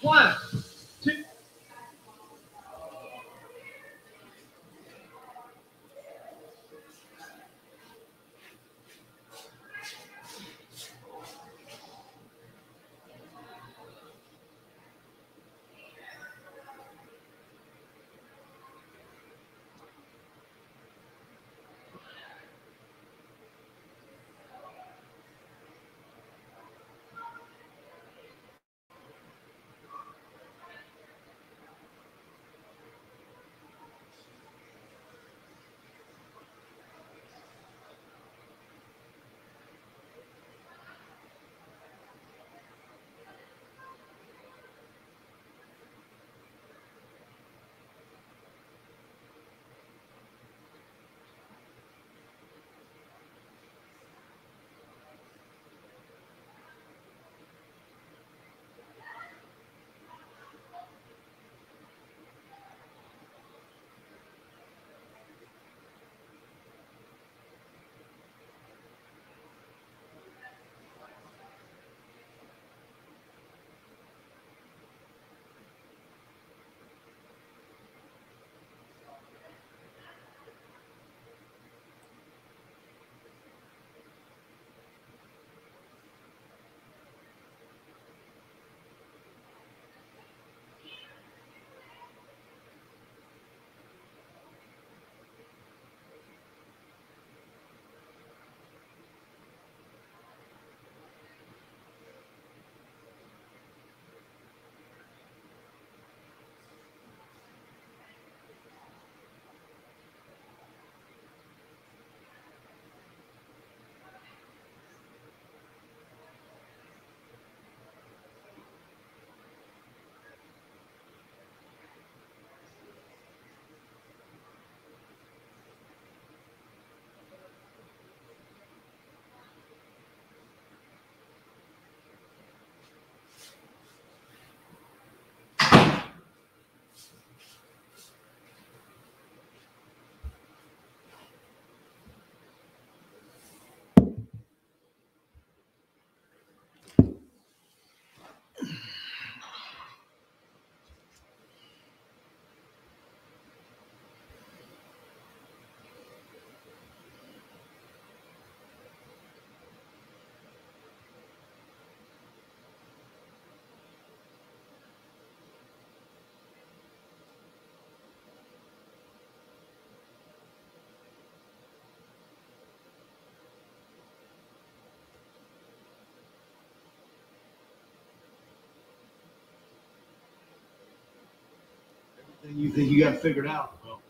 One, two. You think you got it figured out? Well,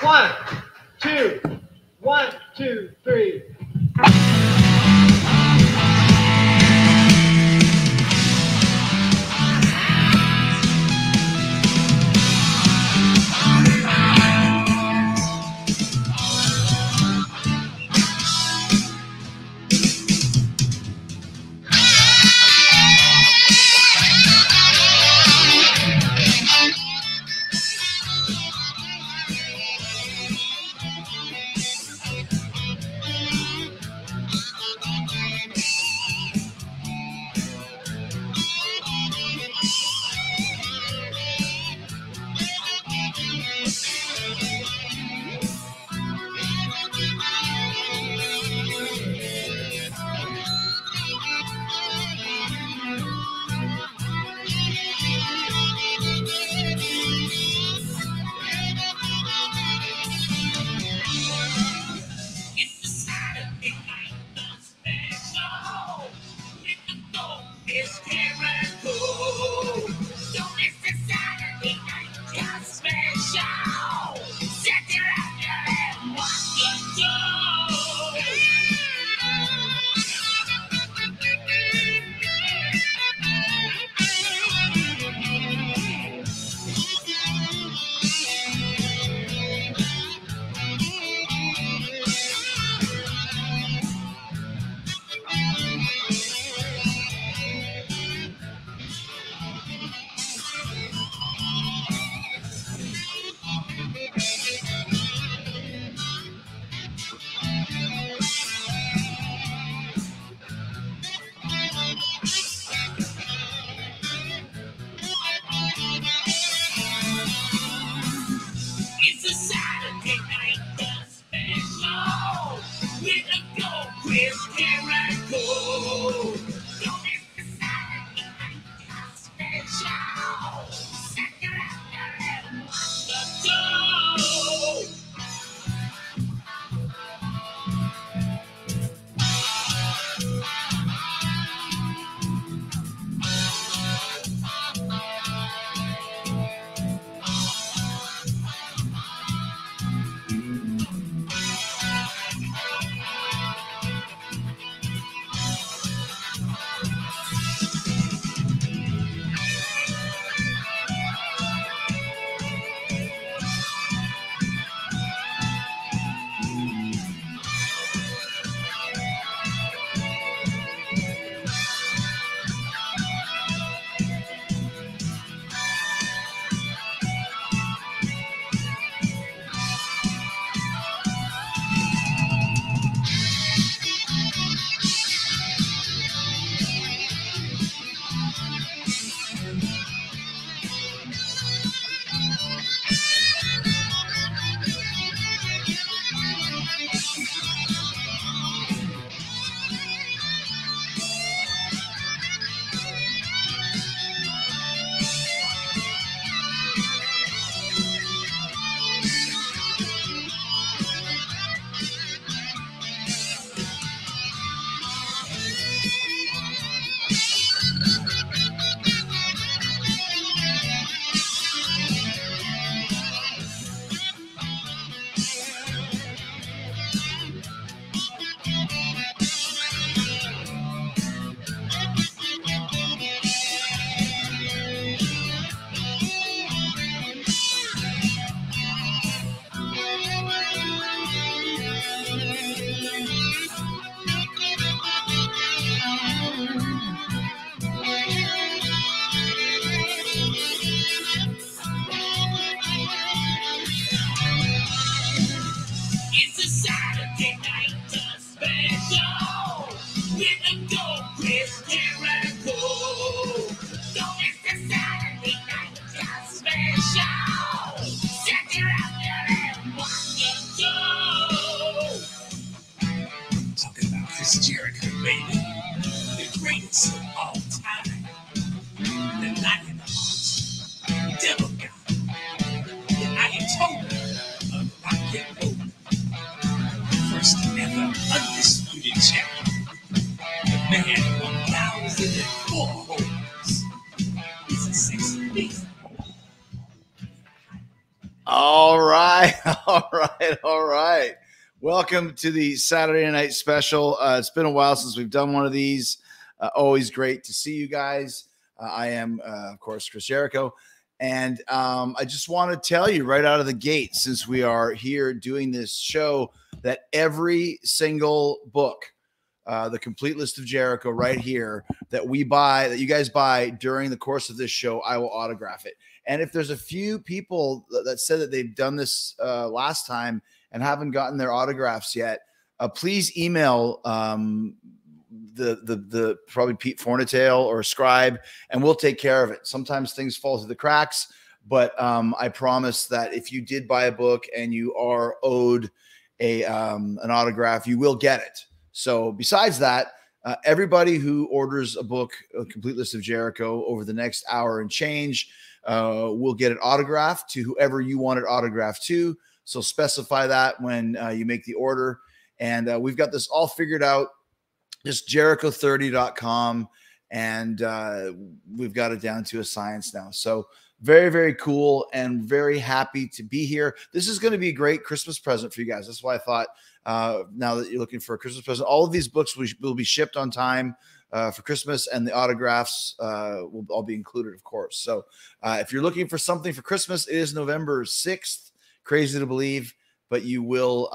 One, two, 1, 2, 3. total of rock and roll. First ever undisputed champion. The man 1,004 holes. He's a sexy beast. All right. All right. Welcome to the Saturday night special. It's been a while since we've done one of these. Always great to see you guys. I am, of course, Chris Jericho. And I just want to tell you right out of the gate, since we are here doing this show, that every single book, the complete list of Jericho right here that we buy, that you guys buy during the course of this show, I will autograph it. And if there's a few people that said that they've done this last time and haven't gotten their autographs yet, please email the probably Pete Fornatail or Scribe, and we'll take care of it. Sometimes things fall through the cracks, but I promise that if you did buy a book and you are owed an autograph, you will get it. So besides that, everybody who orders a book, A Complete List of Jericho, over the next hour and change, will get it autographed to whoever you want it autographed to. So specify that when you make the order. And we've got this all figured out. Just Jericho30.com. And we've got it down to a science now. So very, very cool and very happy to be here. This is going to be a great Christmas present for you guys. That's why I thought now that you're looking for a Christmas present, all of these books will be shipped on time for Christmas, and the autographs will all be included, of course. So if you're looking for something for Christmas, it is November 6th. Crazy to believe, but you will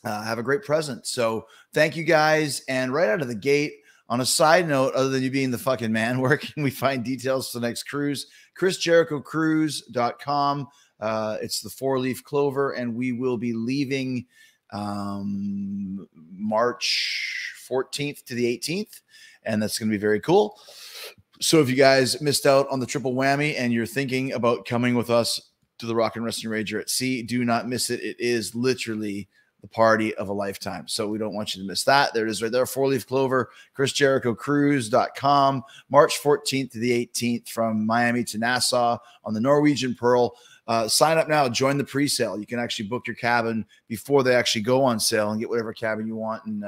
have a great present. So thank you guys. And right out of the gate, on a side note, other than you being the fucking man, where can we find details for the next cruise? ChrisJerichoCruise.com. It's the 4-leaf clover, and we will be leaving March 14th to the 18th, and that's going to be very cool. So if you guys missed out on the triple whammy and you're thinking about coming with us to the Rock and Wrestling Rager at Sea, do not miss it. It is literally the party of a lifetime. So we don't want you to miss that. There it is right there. 4-leaf clover, ChrisJerichoCruise.com, March 14th to the 18th, from Miami to Nassau on the Norwegian Pearl. Sign up now, join the pre-sale. You can actually book your cabin before they actually go on sale and get whatever cabin you want, and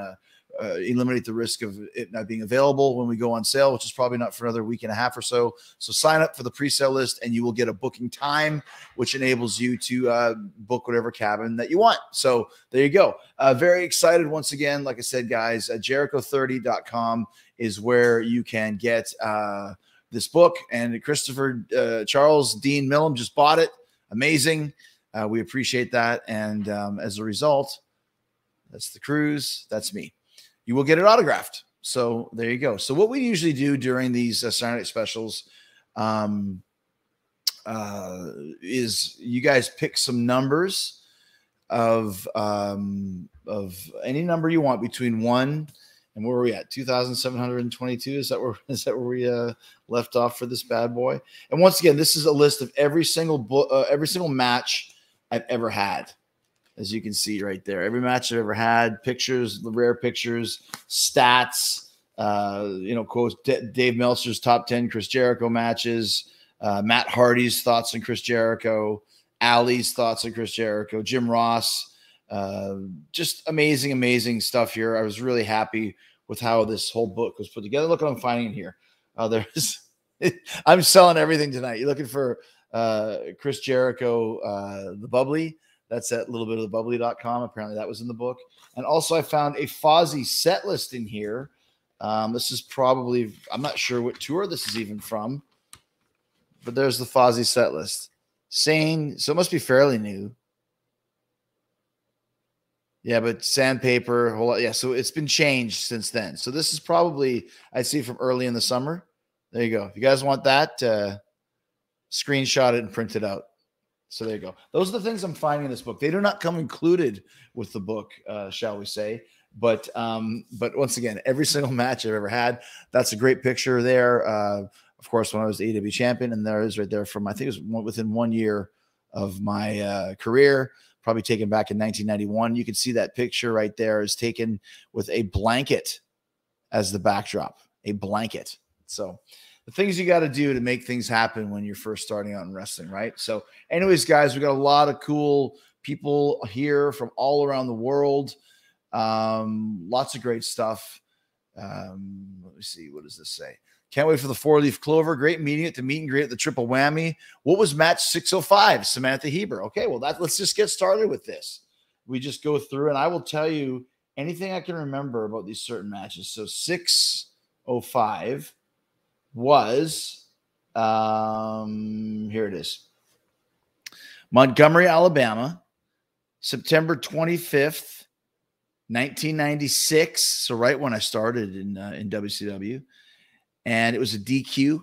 eliminate the risk of it not being available when we go on sale, which is probably not for another week and a half or so. So sign up for the pre-sale list, and you will get a booking time, which enables you to book whatever cabin that you want. So there you go. Very excited once again. Like I said, guys, Jericho30.com is where you can get this book. And Christopher Charles Dean Millam just bought it. Amazing. We appreciate that. And as a result, that's the cruise. That's me. You will get it autographed. So there you go. So what we usually do during these Saturday night specials is you guys pick some numbers of any number you want between 1 and where are we at? 2,722. Is that where we left off for this bad boy? And once again, this is a list of every single match I've ever had. As you can see right there, every match I've ever had, pictures, the rare pictures, stats, quotes, Dave Meltzer's top 10 Chris Jericho matches, Matt Hardy's thoughts on Chris Jericho, Ali's thoughts on Chris Jericho, Jim Ross, just amazing, amazing stuff here. I was really happy with how this whole book was put together. Look what I'm finding in here. I'm selling everything tonight. You're looking for Chris Jericho, the bubbly. That's at littlebitofthebubbly.com. Apparently that was in the book. And also I found a Fozzy set list in here. This is probably, I'm not sure what tour this is even from, but there's the Fozzy set list. Sane, so it must be fairly new. Yeah, but sandpaper, whole lot. Yeah, so it's been changed since then. So this is probably, I'd see from early in the summer. There you go. If you guys want that, screenshot it and print it out. So there you go. Those are the things I'm finding in this book. They do not come included with the book, shall we say. But once again, every single match I've ever had, that's a great picture there. Of course, when I was the AEW champion, and there is right there from, I think it was within 1 year of my career, probably taken back in 1991. You can see that picture right there is taken with a blanket as the backdrop, a blanket. So the things you got to do to make things happen when you're first starting out in wrestling, right? So, anyways, guys, we got a lot of cool people here from all around the world. Lots of great stuff. Let me see. What does this say? Can't wait for the 4-leaf clover. Great meeting at the meet and greet at the triple whammy. What was match 605? Samantha Heber. Okay, well, let's just get started with this. We just go through, and I will tell you anything I can remember about these certain matches. So 605 was here it is. Montgomery, Alabama, September 25th, 1996. So right when I started in WCW. And it was a DQ.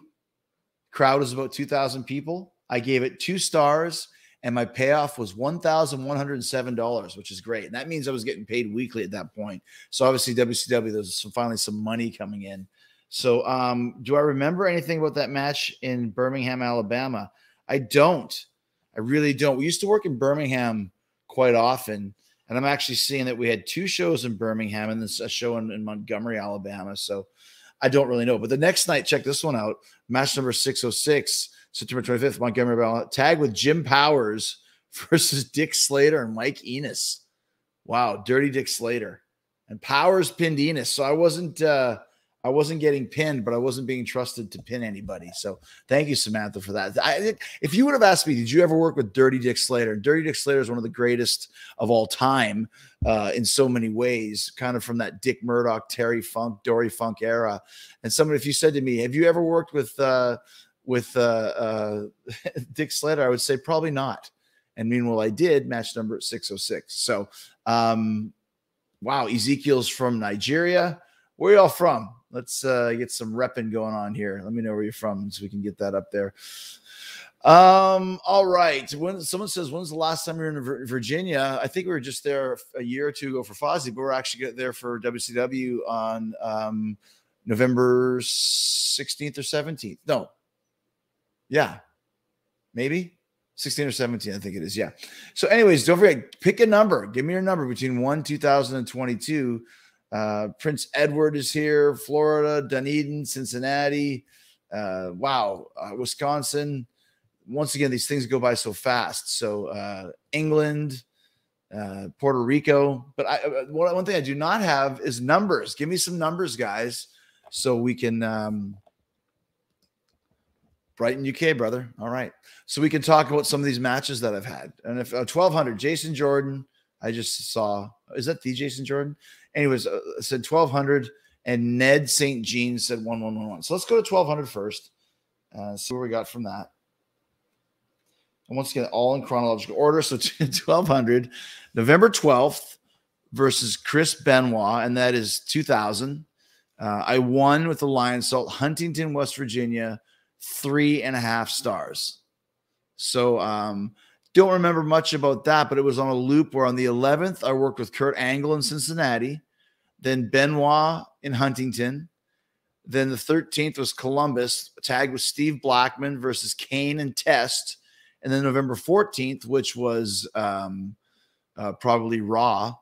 Crowd was about 2,000 people. I gave it 2 stars, and my payoff was $1,107, which is great. And that means I was getting paid weekly at that point. So obviously WCW, there's finally some money coming in. So do I remember anything about that match in Birmingham, Alabama? I don't. I really don't. We used to work in Birmingham quite often, and I'm actually seeing that we had 2 shows in Birmingham and then a show in Montgomery, Alabama. So I don't really know. But the next night, check this one out. Match number 606, September 25th, Montgomery, Alabama. Tag with Jim Powers versus Dick Slater and Mike Enos. Wow, Dirty Dick Slater. And Powers pinned Enos. So I wasn't getting pinned, but I wasn't being trusted to pin anybody. So thank you, Samantha, for that. If you would have asked me, did you ever work with Dirty Dick Slater? Dirty Dick Slater is one of the greatest of all time in so many ways, kind of from that Dick Murdoch, Terry Funk, Dory Funk era. And if you said to me, have you ever worked with Dick Slater? I would say probably not. And meanwhile, I did. Match number 606. So, wow, Ezekiel's from Nigeria. Where are y'all from? Let's get some repping going on here. Let me know where you're from so we can get that up there. All right. When someone says, when's the last time you were in Virginia? I think we were just there a year or two ago for Fozzy, but we're actually there for WCW on November 16th or 17th. No. Yeah. Maybe 16 or 17, I think it is. Yeah. So anyways, don't forget, pick a number. Give me your number between 1, 2022. Prince Edward is here, Florida, Dunedin, Cincinnati, Wisconsin. Once again, these things go by so fast. So England, Puerto Rico. But one thing I do not have is numbers. Give me some numbers, guys, so we can Brighton, UK, brother. All right. So we can talk about some of these matches that I've had. And if 1200, Jason Jordan, I just saw, is that the Jason Jordan? Anyways, said 1200, and Ned St. Jean said 1111. So let's go to 1200 first. See what we got from that. And once again, all in chronological order. So 1200, November 12th versus Chris Benoit, and that is 2000. I won with the Lion Salt, Huntington, West Virginia, 3.5 stars. So don't remember much about that, but it was on a loop where on the 11th, I worked with Kurt Angle in Cincinnati, then Benoit in Huntington. Then the 13th was Columbus, tagged with Steve Blackman versus Kane and Test. And then November 14th, which was probably Raw,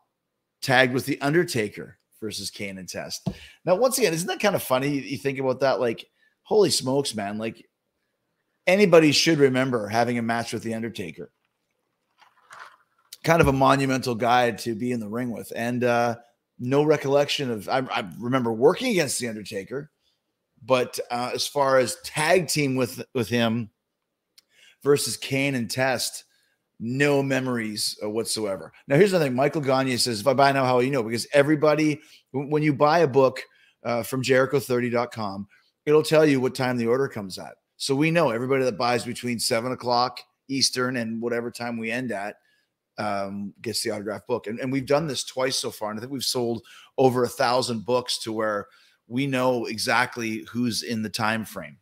tagged with The Undertaker versus Kane and Test. Now, once again, isn't that kind of funny? You think about that, like, holy smokes, man. Like, anybody should remember having a match with The Undertaker. Kind of a monumental guy to be in the ring with. And no recollection of, I remember working against The Undertaker, but as far as tag team with him versus Kane and Test, no memories whatsoever. Now, here's the thing. Michael Gagne says, if I buy now, how will you know? Because everybody, when you buy a book from Jericho30.com, it'll tell you what time the order comes at. So we know everybody that buys between 7 o'clock Eastern and whatever time we end at gets the autographed book. And we've done this twice so far. And I think we've sold over 1,000 books to where we know exactly who's in the time frame.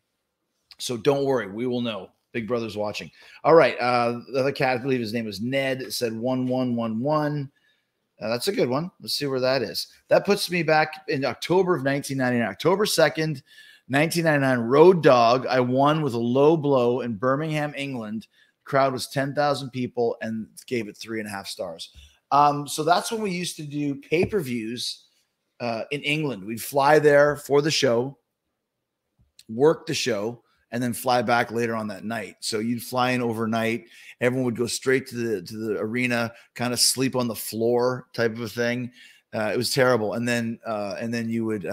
So don't worry. We will know. Big Brother's watching. All right. The other cat, I believe his name was Ned, said 1111. That's a good one. Let's see where that is. That puts me back in October of 1999. October 2nd, 1999, Road Dogg. I won with a low blow in Birmingham, England. Crowd was 10,000 people and gave it 3.5 stars. So that's when we used to do pay-per-views in England. We'd fly there for the show. work the show, and then fly back later on that night. So you'd fly in overnight. Everyone would go straight to the arena, kind of sleep on the floor type of a thing. It was terrible. And then you would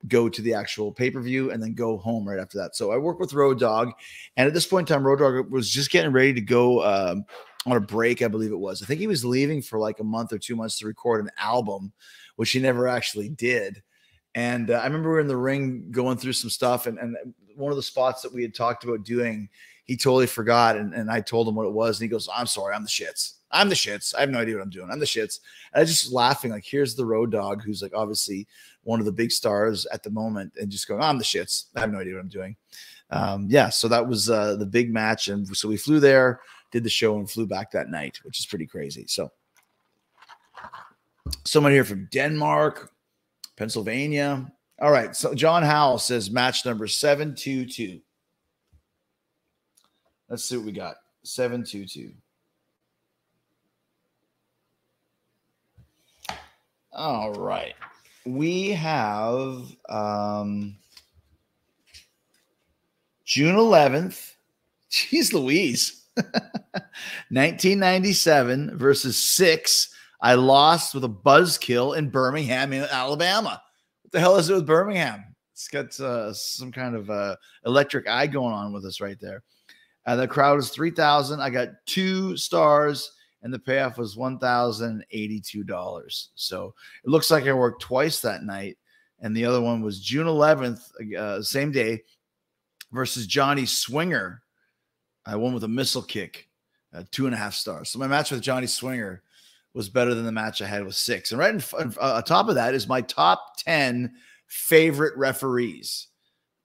go to the actual pay-per-view and then go home right after that. So I worked with Road Dogg, and at this point in time, Road Dogg was just getting ready to go on a break, I believe it was. I think he was leaving for like a month or 2 months to record an album, which he never actually did. And I remember we were in the ring going through some stuff, and one of the spots that we had talked about doing, he totally forgot, and I told him what it was, and he goes, "I'm sorry, I'm the shits. I'm the shits. I have no idea what I'm doing. I'm the shits." And I was just laughing, like, here's the Road Dogg, who's like obviously one of the big stars at the moment, and just going, "I'm the shits. I have no idea what I'm doing." Yeah, so that was the big match, and so we flew there, did the show, and flew back that night, which is pretty crazy. So someone here from Denmark, Pennsylvania. All right, so John Howell says match number 722. Let's see what we got. 722. All right. We have June 11th. Jeez Louise. 1997 versus 6. I lost with a buzzkill in Birmingham, Alabama. What the hell is it with Birmingham? It's got some kind of electric eye going on with us right there. The crowd was 3,000. I got 2 stars, and the payoff was $1,082. So it looks like I worked twice that night. And the other one was June 11th, same day, versus Johnny Swinger. I won with a missile kick, 2.5 stars. So my match with Johnny Swinger was better than the match I had with 6. And right on top of that is my top 10 favorite referees.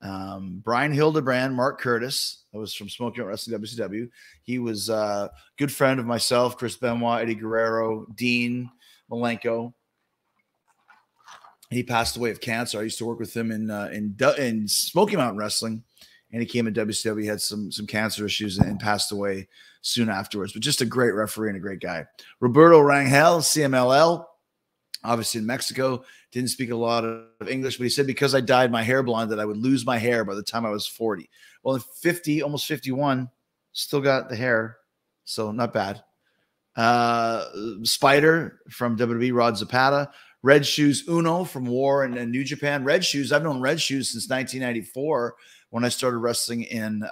Brian Hildebrand, Mark Curtis, that was from Smoking Out Wrestling WCW. He was a good friend of myself, Chris Benoit, Eddie Guerrero, Dean Malenko. He passed away of cancer. I used to work with him in Smoky Mountain Wrestling, and he came in WCW. He had some cancer issues and passed away soon afterwards. But just a great referee and a great guy. Roberto Rangel, CMLL, obviously in Mexico. Didn't speak a lot of English, but he said because I dyed my hair blonde that I would lose my hair by the time I was 40. Well, at 50, almost 51, still got the hair, so not bad. Spider from WWE, Rod Zapata. Red Shoes Uno from War and New Japan. Red Shoes, I've known Red Shoes since 1994 when I started wrestling in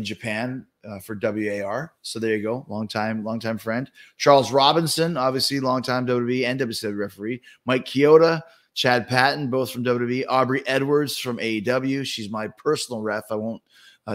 Japan for WAR. So there you go. Long time friend. Charles Robinson, obviously longtime WWE and WCW referee. Mike Chioda, Chad Patton, both from WWE. Aubrey Edwards from AEW. She's my personal ref. I won't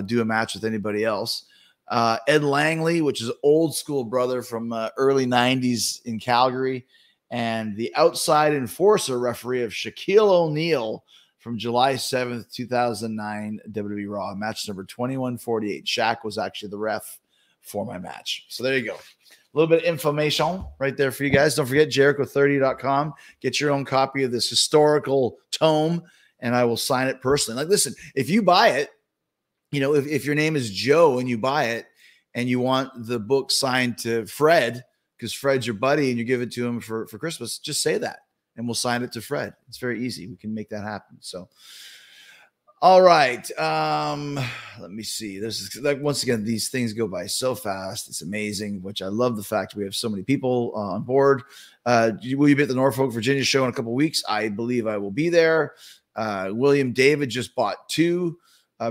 do a match with anybody else. Ed Langley, which is old school brother from early 90s in Calgary. And the outside enforcer referee of Shaquille O'Neal from July 7th, 2009, WWE Raw, match number 2148. Shaq was actually the ref for my match. So there you go. A little bit of information right there for you guys. Don't forget Jericho30.com. Get your own copy of this historical tome, and I will sign it personally. Like, listen, if you buy it, you know, if your name is Joe and you buy it and you want the book signed to Fred, because Fred's your buddy and you give it to him for Christmas, just say that and we'll sign it to Fred. It's very easy. We can make that happen. So, all right. Let me see. There's like, once again, these things go by so fast. It's amazing, which I love the fact we have so many people on board. Will you be at the Norfolk, Virginia show in a couple of weeks? I believe I will be there. William David just bought 2.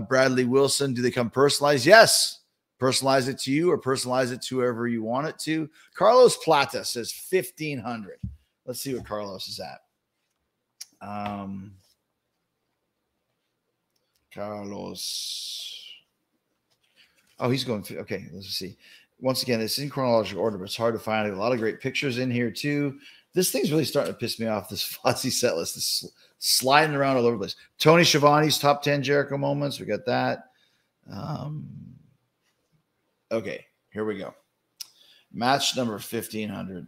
Bradley Wilson, do they come personalized? Yes. Personalize it to you or personalize it to whoever you want it to. Carlos Plata says 1,500. Let's see what Carlos is at. Carlos. Oh, he's going. Okay, let's see. Once again, it's in chronological order, but it's hard to find. A lot of great pictures in here, too. This thing's really starting to piss me off, this Fozzy set list. This sliding around all over the place. Tony Schiavone's top 10 Jericho moments. We got that. Okay, here we go. Match number 1,500.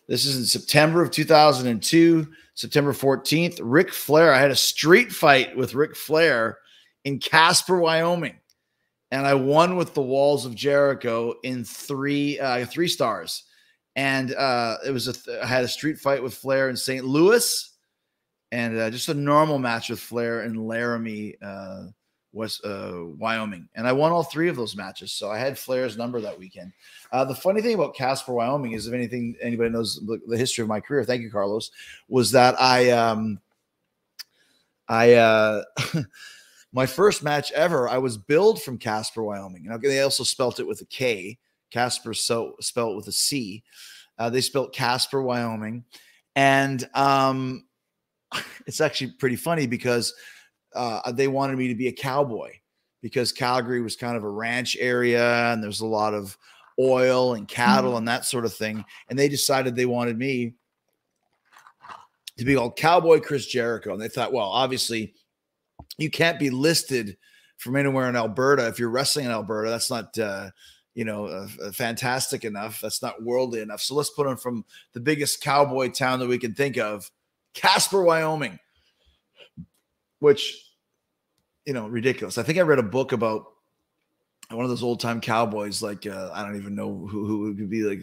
This is in September of 2002, September 14th. Ric Flair. I had a street fight with Ric Flair in Casper, Wyoming, and I won with the Walls of Jericho in 3 stars. And I had a street fight with Flair in St. Louis and just a normal match with Flair in Laramie, Wyoming. And I won all 3 of those matches. So I had Flair's number that weekend. The funny thing about Casper, Wyoming is, if anybody knows the history of my career, thank you, Carlos, was that my first match ever, I was billed from Casper, Wyoming. And they also spelt it with a K. Casper spelled it with a C. They spelled Casper, Wyoming. And it's actually pretty funny because they wanted me to be a cowboy, because Calgary was kind of a ranch area and there's a lot of oil and cattle and that sort of thing. And they decided they wanted me to be called Cowboy Chris Jericho. And they thought, well, obviously you can't be listed from anywhere in Alberta. If you're wrestling in Alberta, that's not, fantastic enough. That's not worldly enough. So let's put him from the biggest cowboy town that we can think of, Casper, Wyoming, which, ridiculous. I think I read a book about one of those old time cowboys, like I don't even know who it could be, like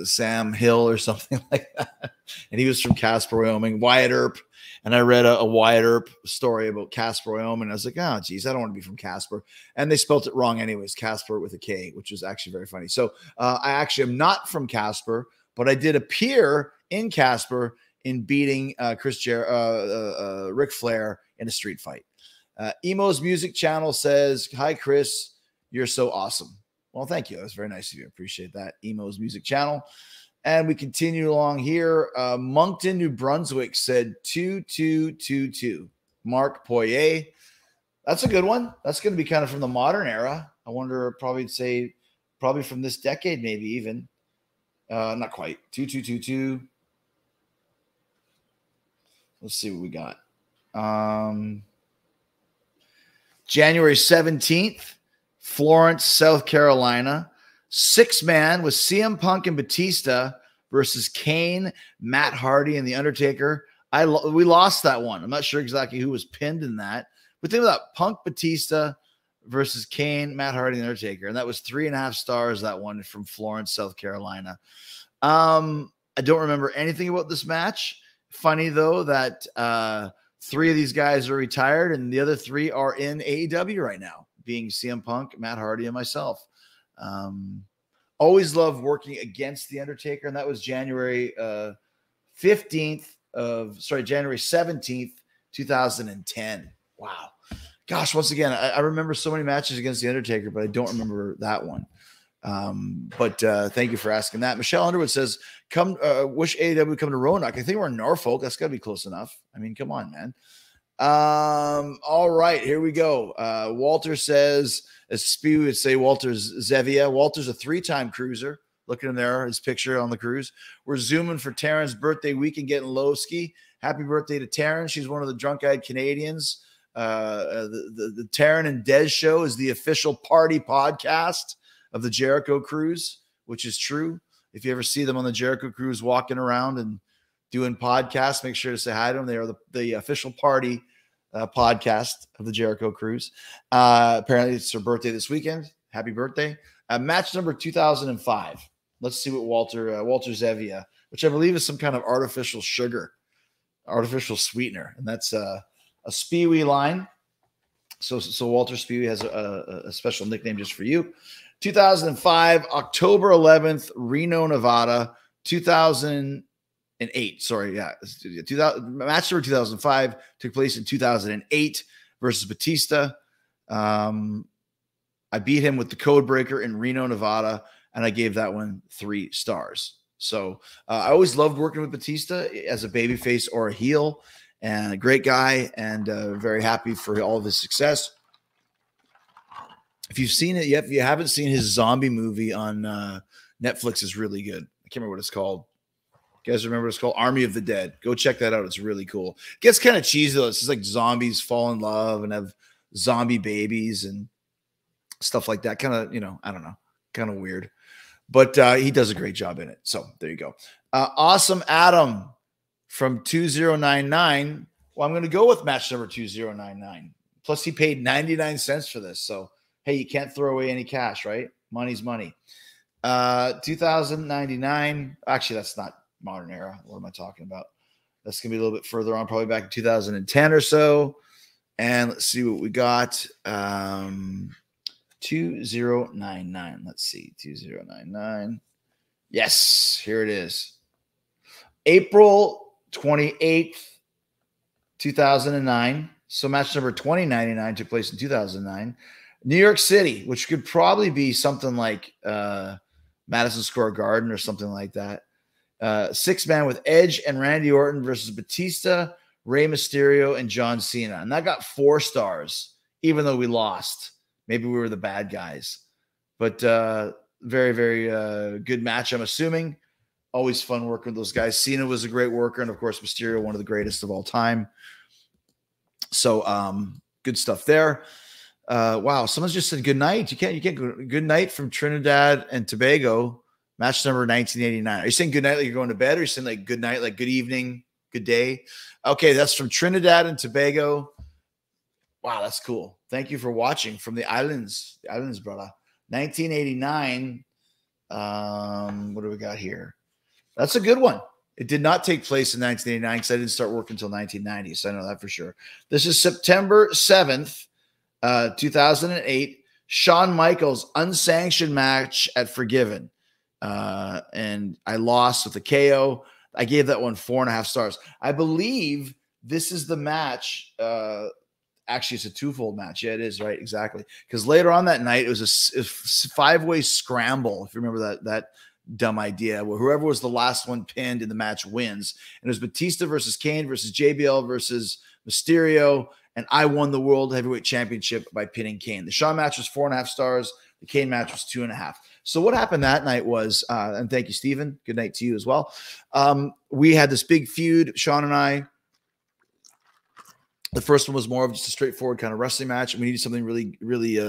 Sam Hill or something like that. And he was from Casper, Wyoming, Wyatt Earp. And I read a Wyatt Earp story about Casper, Wyoming. And I was like, oh, geez, I don't want to be from Casper. And they spelt it wrong anyways, Casper with a K, which was actually very funny. So I actually am not from Casper, but I did appear in Casper in beating Ric Flair in a street fight. Emo's Music Channel says, hi, Chris, you're so awesome. Well, thank you. That was very nice of you. I appreciate that. Emo's Music Channel. And we continue along here. Moncton, New Brunswick said 2222. Mark Poirier. That's a good one. That's going to be kind of from the modern era. I wonder, probably from this decade, maybe even. Not quite. 2222. Let's see what we got. January 17th, Florence, South Carolina. 6-man with CM Punk and Batista versus Kane, Matt Hardy, and The Undertaker. We lost that one. I'm not sure exactly who was pinned in that. But think about that. Punk, Batista versus Kane, Matt Hardy, and The Undertaker. And that was 3.5 stars, that one, from Florence, South Carolina. I don't remember anything about this match. Funny, though, that 3 of these guys are retired and the other 3 are in AEW right now, being CM Punk, Matt Hardy, and myself. Always loved working against The Undertaker, and that was January 17th, 2010. Wow. Gosh, once again, I remember so many matches against The Undertaker, but I don't remember that one. But thank you for asking that. Michelle Underwood says, wish AEW come to Roanoke. I think we're in Norfolk. That's got to be close enough. I mean, come on, man. All right, here we go. Walter says, as Spew would say, Walter's Zevia. Walter's a 3-time cruiser. Look at him there, his picture on the cruise. We're zooming for Taryn's birthday weekend, getting low ski. Happy birthday to Taryn. She's one of the drunk-eyed Canadians. The Taryn and Des show is the official party podcast of the Jericho cruise, which is true. If you ever see them on the Jericho cruise walking around and doing podcasts, make sure to say hi to them. They are the official party podcast of the Jericho cruise. Apparently it's her birthday this weekend. Happy birthday. Match number 2005. Let's see what Walter Zevia, which I believe is some kind of artificial sugar, artificial sweetener. And that's a Spewy line. So Walter Spewy has a special nickname just for you. 2005, October 11th, Reno, Nevada. 2008. Sorry, yeah. Match number 2005 took place in 2008 versus Batista. I beat him with the code breaker in Reno, Nevada, and I gave that one 3 stars. So I always loved working with Batista as a babyface or a heel, and a great guy, and very happy for all of his success. If you've seen it yet, if you haven't seen his zombie movie on Netflix, is really good. I can't remember what it's called. You guys remember what it's called? Army of the Dead. Go check that out. It's really cool. It gets kind of cheesy though. It's just like zombies fall in love and have zombie babies and stuff like that. Kind of, I don't know, kind of weird. But he does a great job in it. So there you go. Awesome Adam from 2099. Well, I'm going to go with match number 2099. Plus he paid 99 cents for this. So, hey, you can't throw away any cash, right? Money's money. 2099. Actually, that's not modern era. What am I talking about? That's going to be a little bit further on, probably back in 2010 or so. And let's see what we got. 2099. Let's see. 2099. Yes, here it is. April 28th, 2009. So match number 2099 took place in 2009. New York City, which could probably be something like Madison Square Garden or something like that. 6-man with Edge and Randy Orton versus Batista, Rey Mysterio, and John Cena. And that got 4 stars, even though we lost. Maybe we were the bad guys. But very, very good match, I'm assuming. Always fun working with those guys. Cena was a great worker. And, of course, Mysterio, one of the greatest of all time. So good stuff there. Wow, someone's just said good night. You can't go good night from Trinidad and Tobago. Match number 1989. Are you saying good night like you're going to bed, or are you saying like good night, like good evening, good day? Okay, that's from Trinidad and Tobago. Wow, that's cool. Thank you for watching from the islands. The islands, brother. 1989. What do we got here? That's a good one. It did not take place in 1989 because I didn't start working until 1990, so I know that for sure. This is September 7th, 2008. Shawn Michaels unsanctioned match at Forgiven. And I lost with a KO. I gave that one 4.5 stars. I believe this is the match. Actually, it's a twofold match. Yeah, it is, right? Exactly. Because later on that night, it was a 5-way scramble. If you remember that dumb idea, where whoever was the last one pinned in the match wins. And it was Batista versus Kane versus JBL versus Mysterio. And I won the World Heavyweight Championship by pinning Kane. The Shawn match was 4.5 stars. The Kane match was 2.5. So what happened that night was, and thank you, Steven. Good night to you as well. We had this big feud, Shawn and I. The first one was more of just a straightforward kind of wrestling match. We needed something really, really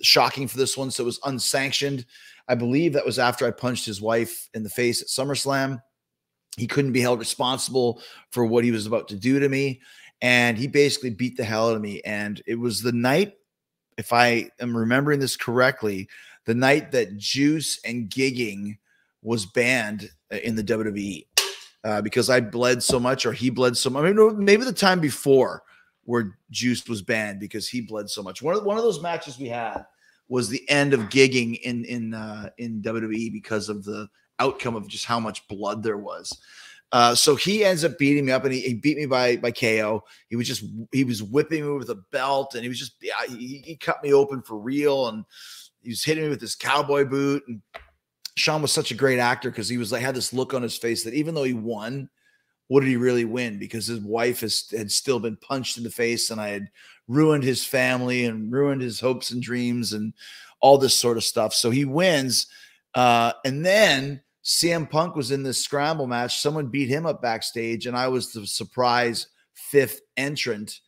shocking for this one. So it was unsanctioned. I believe that was after I punched his wife in the face at SummerSlam. He couldn't be held responsible for what he was about to do to me. And he basically beat the hell out of me. And it was the night, if I am remembering this correctly, the night that Juice and gigging was banned in the WWE because I bled so much, or he bled so much. I mean, maybe the time before where Juice was banned because he bled so much. One of those matches we had was the end of gigging in WWE because of the outcome of just how much blood there was. So he ends up beating me up, and he beat me by KO. He was whipping me with a belt, and he cut me open for real, and he was hitting me with this cowboy boot. And Shawn was such a great actor because he was like had this look on his face that even though he won, what did he really win? Because his wife had still been punched in the face, and I had ruined his family and ruined his hopes and dreams and all this sort of stuff. So he wins, and then CM Punk was in this scramble match. Someone beat him up backstage, and I was the surprise 5th entrant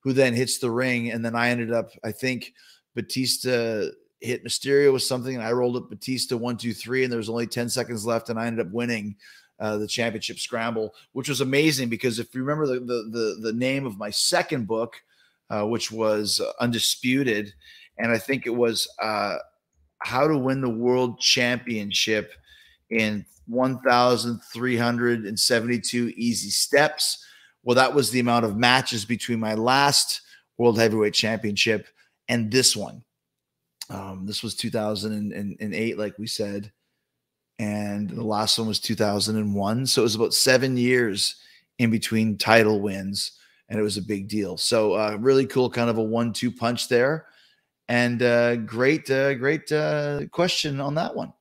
who then hits the ring. And then I ended up, I think Batista hit Mysterio with something, and I rolled up Batista 1, 2, 3, and there was only 10 seconds left, and I ended up winning the championship scramble, which was amazing because if you remember the name of my second book, which was Undisputed, and I think it was How to Win the World Championship in 1,372 easy steps. Well, that was the amount of matches between my last World Heavyweight Championship and this one. This was 2008, like we said, and the last one was 2001. So it was about 7 years in between title wins, and it was a big deal. So really cool, kind of a 1-2 punch there, and great question on that one.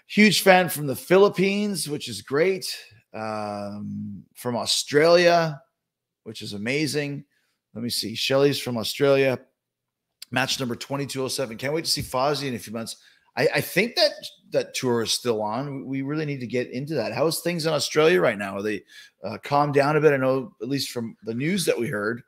Huge fan from the Philippines, which is great. From Australia, which is amazing. Let me see. Shelly's from Australia. Match number 2207. Can't wait to see Fozzy in a few months. I think that tour is still on. We really need to get into that. How's things in Australia right now? Are they calmed down a bit? I know, at least from the news that we heard,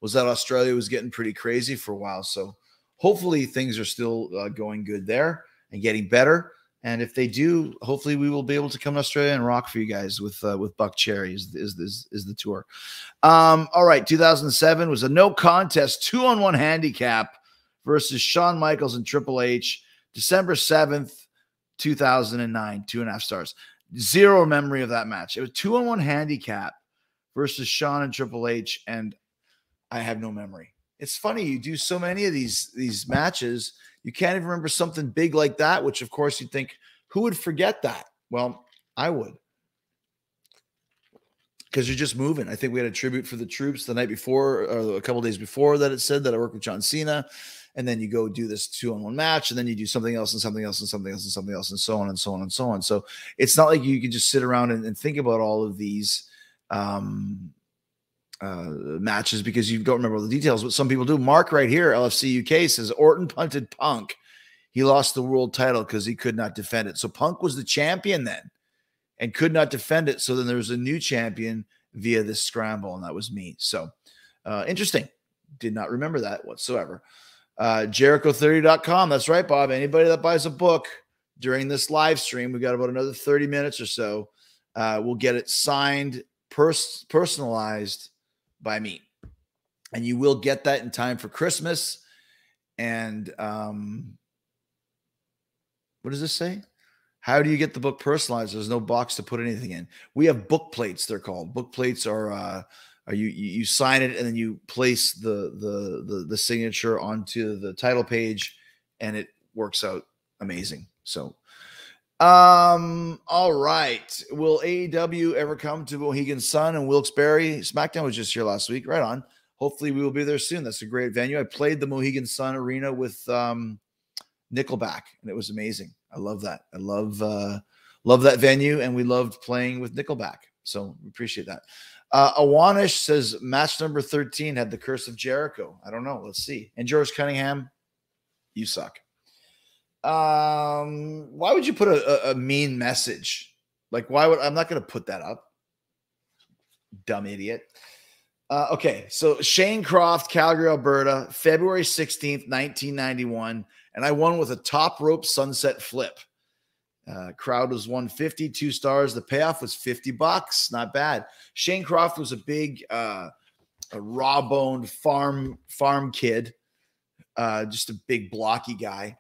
was that Australia was getting pretty crazy for a while. So hopefully things are still going good there and getting better. And if they do, hopefully we will be able to come to Australia and rock for you guys with Buck Cherry is the tour. All right, 2007 was a no contest 2-on-1 handicap versus Shawn Michaels and Triple H. December 7th, 2009, 2.5 stars. Zero memory of that match. It was 2-on-1 handicap versus Shawn and Triple H, and I have no memory. It's funny, you do so many of these matches, you can't even remember something big like that, which of course you'd think, who would forget that? Well, I would. Because you're just moving. I think we had a tribute for the troops the night before, or a couple days before, that it said that I worked with John Cena. And then you go do this 2-on-1 match, and then you do something else and something else and something else and something else, and so on and so on and so on. So it's not like you can just sit around and think about all of these matches because you don't remember all the details, but some people do. Mark right here, LFC UK, says Orton punted Punk. He lost the world title because he could not defend it. So Punk was the champion then and could not defend it. So then there was a new champion via this scramble, and that was me. So interesting. Did not remember that whatsoever. Jericho30.com. That's right, Bob. Anybody that buys a book during this live stream, we got about another 30 minutes or so, we'll get it signed, personalized by me. And you will get that in time for Christmas. And what does this say? How do you get the book personalized? There's no box to put anything in. We have book plates, they're called. Book plates are you sign it and then you place the signature onto the title page, and it works out amazing. So all right. Will AEW ever come to Mohegan Sun and Wilkes-Barre? SmackDown was just here last week. Right on. Hopefully we will be there soon. That's a great venue. I played the Mohegan Sun Arena with Nickelback, and it was amazing. I love that. I love that venue, and we loved playing with Nickelback. So we appreciate that. Awanish says match number 13 had the curse of Jericho. I don't know. Let's see. And George Cunningham, you suck. Why would you put a mean message? Like, why would I'm not going to put that up? Dumb idiot. Okay, so Shane Croft, Calgary, Alberta, February 16th, 1991, and I won with a top rope sunset flip. Crowd was 150, 2 stars. The payoff was $50. Not bad. Shane Croft was a big, a raw-boned farm kid, just a big blocky guy.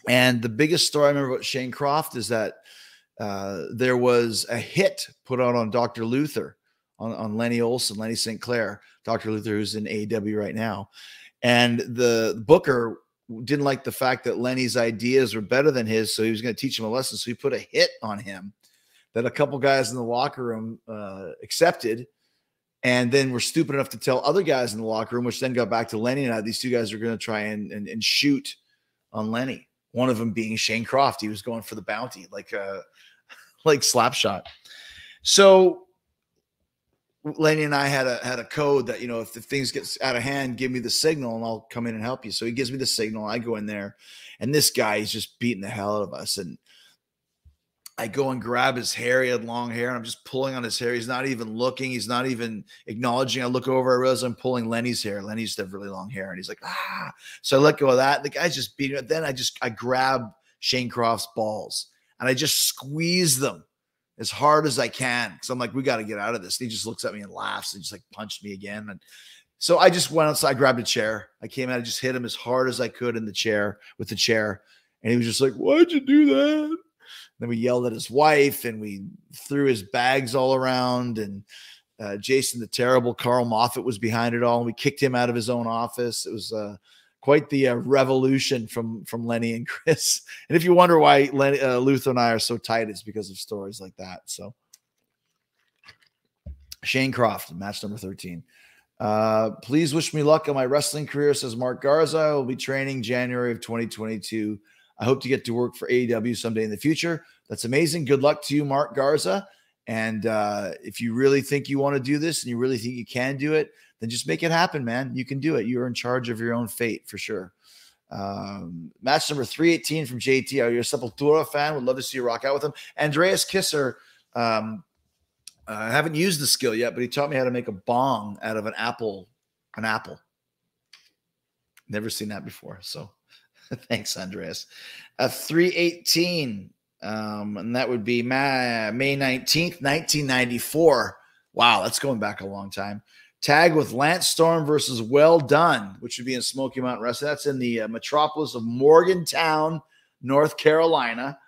And the biggest story I remember about Shane Croft is that there was a hit put out on Dr. Luther, on Lenny Olson, Lenny St. Clair, Dr. Luther, who's in AEW right now. And the booker didn't like the fact that Lenny's ideas were better than his, so he was going to teach him a lesson. So he put a hit on him that a couple guys in the locker room accepted, and then were stupid enough to tell other guys in the locker room, which then got back to Lenny, and how these two guys are going to try and shoot on Lenny. One of them being Shane Croft. He was going for the bounty, like Slapshot. So Lenny and I had a code that, you know, if things get out of hand, give me the signal and I'll come in and help you. So he gives me the signal. I go in there, and this guy is just beating the hell out of us. And I go and grab his hair. He had long hair, and I'm just pulling on his hair. He's not even looking. He's not even acknowledging. I look over. I realize I'm pulling Lenny's hair. Lenny used to have really long hair, and he's like, ah. So I let go of that. The guy's just beating it. Then I grab Shane Croft's balls, and I just squeeze them as hard as I can. Because I'm like, we got to get out of this. And he just looks at me and laughs and just like punched me again. And so I just went outside, grabbed a chair. I came out, I just hit him as hard as I could in the chair with the chair. And he was just like, why'd you do that? Then we yelled at his wife, and we threw his bags all around. And Jason the Terrible, Carl Moffat, was behind it all. And we kicked him out of his own office. It was quite the revolution from Lenny and Chris. And if you wonder why Luther and I are so tight, it's because of stories like that. So Shane Croft, match number 13. Please wish me luck on my wrestling career, says Mark Garza. I will be training January of 2022. I hope to get to work for AEW someday in the future. That's amazing. Good luck to you, Mark Garza. And if you really think you want to do this and you really think you can do it, then just make it happen, man. You can do it. You're in charge of your own fate for sure. Match number 318 from JT. Are you a Sepultura fan? Would love to see you rock out with him. Andreas Kisser. I haven't used the skill yet, but he taught me how to make a bong out of an apple. Never seen that before. So thanks, Andreas. 318. And that would be May 19th, 1994. Wow, that's going back a long time. Tag with Lance Storm versus Well Done, which would be in Smoky Mountain Wrestling. That's in the metropolis of Morgantown, North Carolina.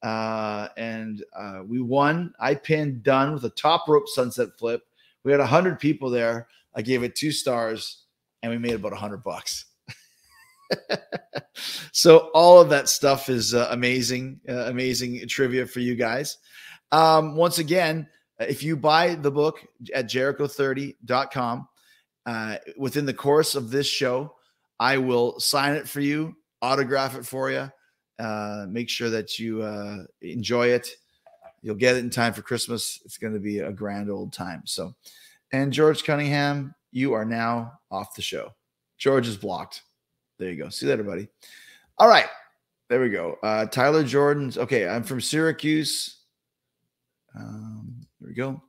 and we won. I pinned Dunn with a top rope sunset flip. We had 100 people there. I gave it 2 stars, and we made about $100. So all of that stuff is amazing trivia for you guys. Once again, if you buy the book at Jericho30.com, within the course of this show, I will sign it for you, autograph it for you, make sure that you enjoy it. You'll get it in time for Christmas. It's going to be a grand old time. So, and George Cunningham, you are now off the show. George is blocked. There you go. See you later, buddy. All right. There we go. Tyler Jordan's. Okay. I'm from Syracuse. There we go.